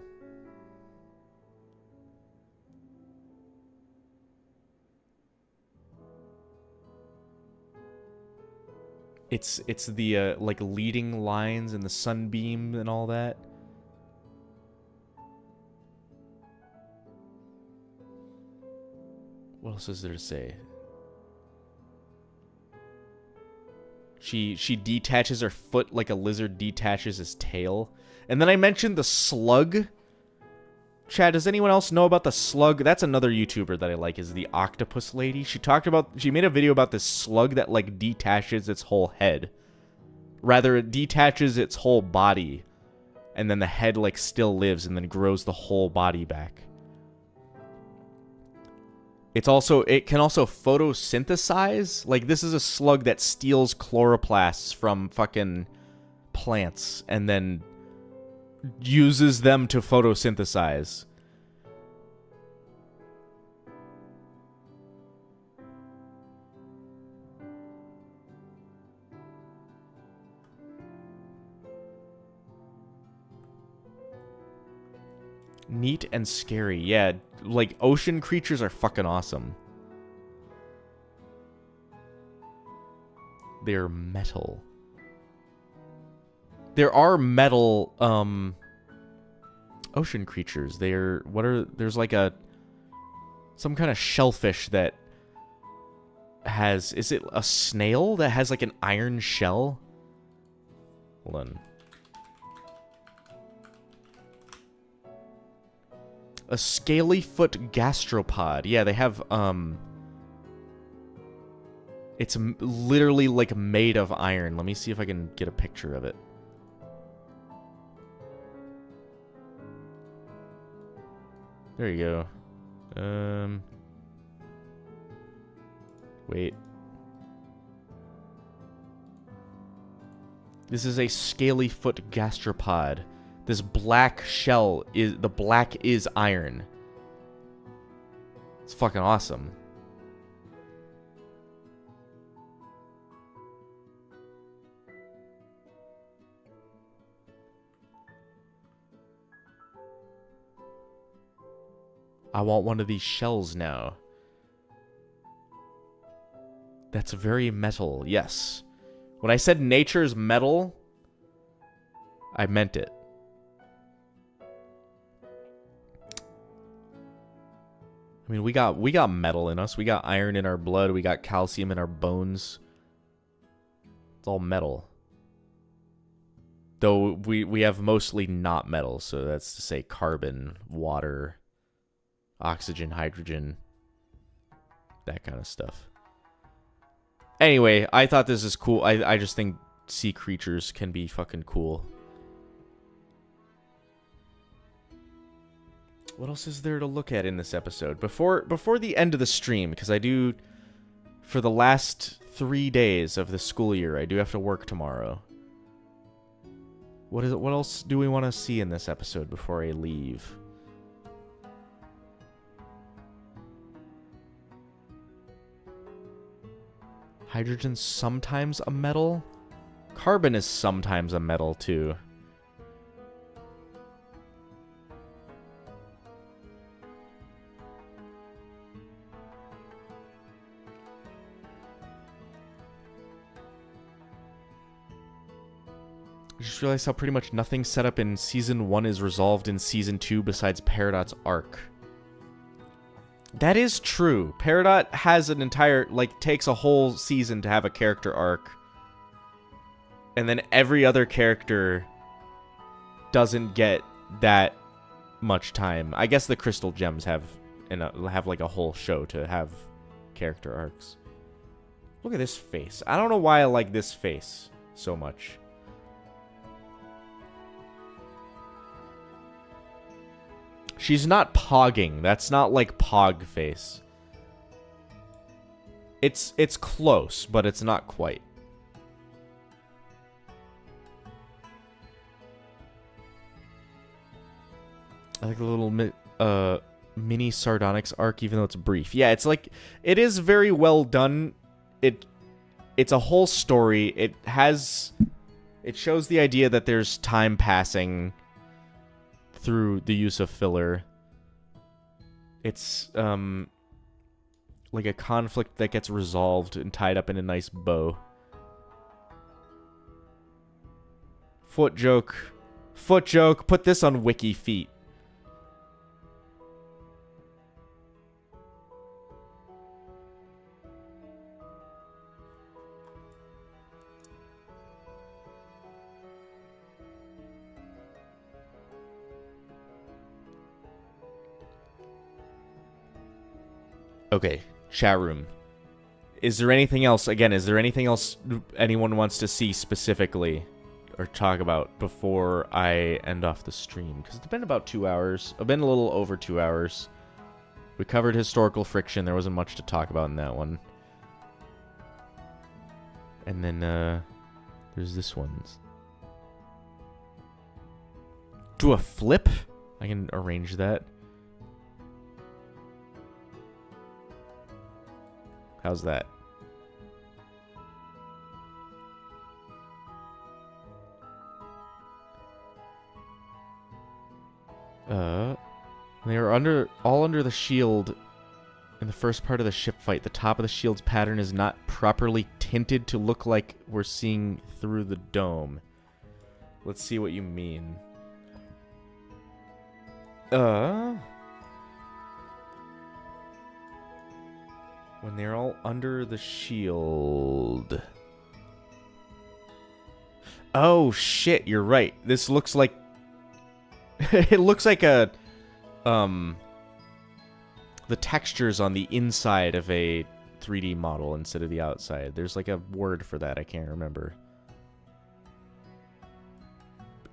Speaker 1: It's the like leading lines and the sunbeam and all that. What else is there to say? She detaches her foot like a lizard detaches his tail. And then I mentioned the slug. Chad, does anyone else know about the slug? That's another YouTuber that I like, is the Octopus Lady. She made a video about this slug that like detaches its whole head. Rather, it detaches its whole body. And then the head like still lives and then grows the whole body back. It can also photosynthesize. Like, this is a slug that steals chloroplasts from fucking plants and then uses them to photosynthesize. Neat and scary. Yeah, like, ocean creatures are fucking awesome. They're metal. There are metal, ocean creatures. There's like some kind of shellfish that has, is it a snail that has like an iron shell? Hold on. A scaly foot gastropod. Yeah, they have, it's literally like made of iron. Let me see if I can get a picture of it. There you go. Wait. This is a scaly foot gastropod. This black shell the black is iron. It's fucking awesome. I want one of these shells now. That's very metal, yes. When I said nature's metal, I meant it. I mean, we got metal in us. We got iron in our blood. We got calcium in our bones. It's all metal. Though we have mostly not metal, so that's to say carbon, water, oxygen, hydrogen, that kind of stuff. Anyway, I thought this is cool. I just think sea creatures can be fucking cool. What else is there to look at in this episode? Before the end of the stream, because I do, for the last 3 days of the school year, I do have to work tomorrow. What else do we want to see in this episode before I leave? Hydrogen's sometimes a metal. Carbon is sometimes a metal, too. I just realized how pretty much nothing set up in Season 1 is resolved in Season 2 besides Peridot's arc. That is true. Peridot has an entire, like, takes a whole season to have a character arc. And then every other character doesn't get that much time. I guess the Crystal Gems have like a whole show to have character arcs. Look at this face. I don't know why I like this face so much. She's not pogging. That's not like pog face. It's close, but it's not quite. I like the little mini Sardonyx arc, even though it's brief. Yeah, it's like, it is very well done. It's a whole story. It shows the idea that there's time passing through the use of filler. It's like a conflict that gets resolved and tied up in a nice bow. Foot joke. Put this on Wiki Feet. Okay, chat room. Is there anything else, again, is there anything else anyone wants to see specifically or talk about before I end off the stream? Because it's been about 2 hours. I've been a little over 2 hours. We covered historical friction. There wasn't much to talk about in that one. And then, there's this one. Do a flip? I can arrange that. How's that? They are all under the shield in the first part of the ship fight. The top of the shield's pattern is not properly tinted to look like we're seeing through the dome. Let's see what you mean. When they're all under the shield. Oh shit, you're right. This looks like it looks like a the textures on the inside of a 3D model instead of the outside. There's like a word for that, I can't remember.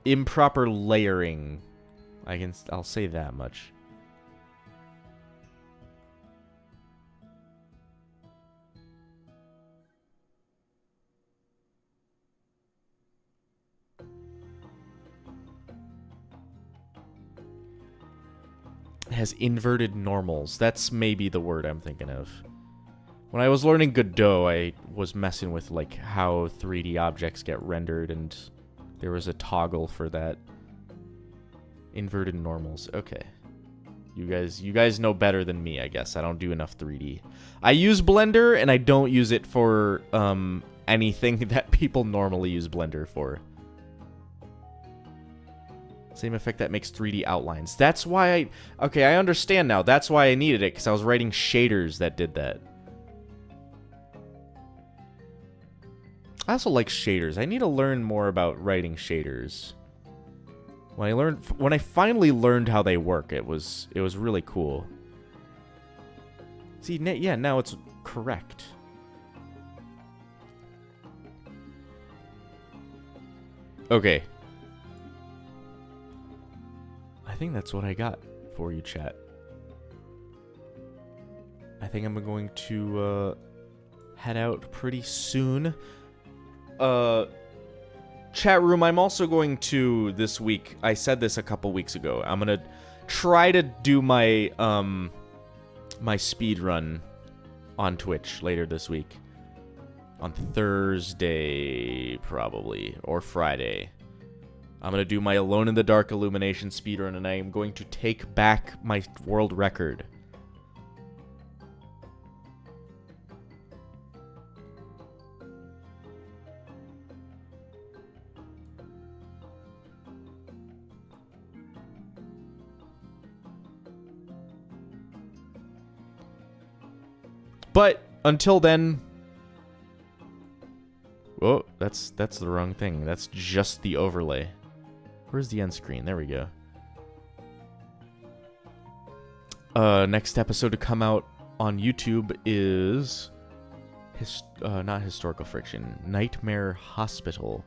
Speaker 1: Improper layering. I'll say that much. It has inverted normals. That's maybe the word I'm thinking of. When I was learning Godot, I was messing with like how 3D objects get rendered, and there was a toggle for that. Inverted normals. Okay. You guys know better than me, I guess. I don't do enough 3D. I use Blender, and I don't use it for anything that people normally use Blender for. Same effect that makes 3D outlines. That's why I... Okay, I understand now. That's why I needed it, because I was writing shaders that did that. I also like shaders. I need to learn more about writing shaders. When I finally learned how they work, it was really cool. See, yeah, now it's correct. Okay. I think that's what I got for you, chat. I think I'm going to head out pretty soon. Chat room, I'm also going to, this week, I said this a couple weeks ago, I'm gonna try to do my, my speed run on Twitch later this week. On Thursday, probably, or Friday. I'm gonna do my Alone in the Dark Illumination speedrun, and I am going to take back my world record. But until then, oh, that's the wrong thing. That's just the overlay. Where's the end screen? There we go. Next episode to come out on YouTube is not Historical Friction, Nightmare Hospital.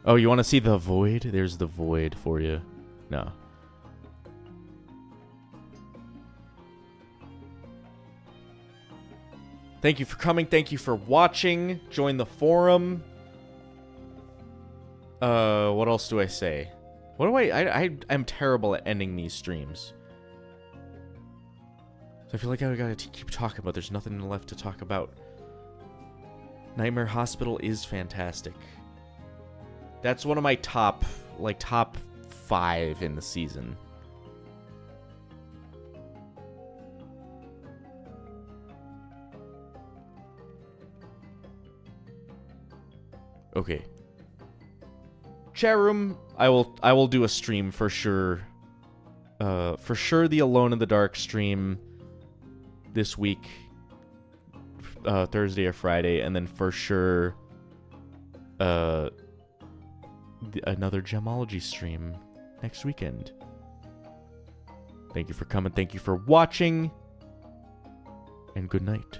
Speaker 1: Oh, you want to see the void? There's the void for you. No. Thank you for coming. Thank you for watching. Join the forum. What else do I say? What do I'm terrible at ending these streams. So I feel like I gotta keep talking about. There's nothing left to talk about. Nightmare Hospital is fantastic. That's one of my top 5 in the season. Okay. Chat room, I will do a stream for sure. For sure the Alone in the Dark stream this week, Thursday or Friday, and then for sure another Gemology stream next weekend. Thank you for coming, thank you for watching, and good night.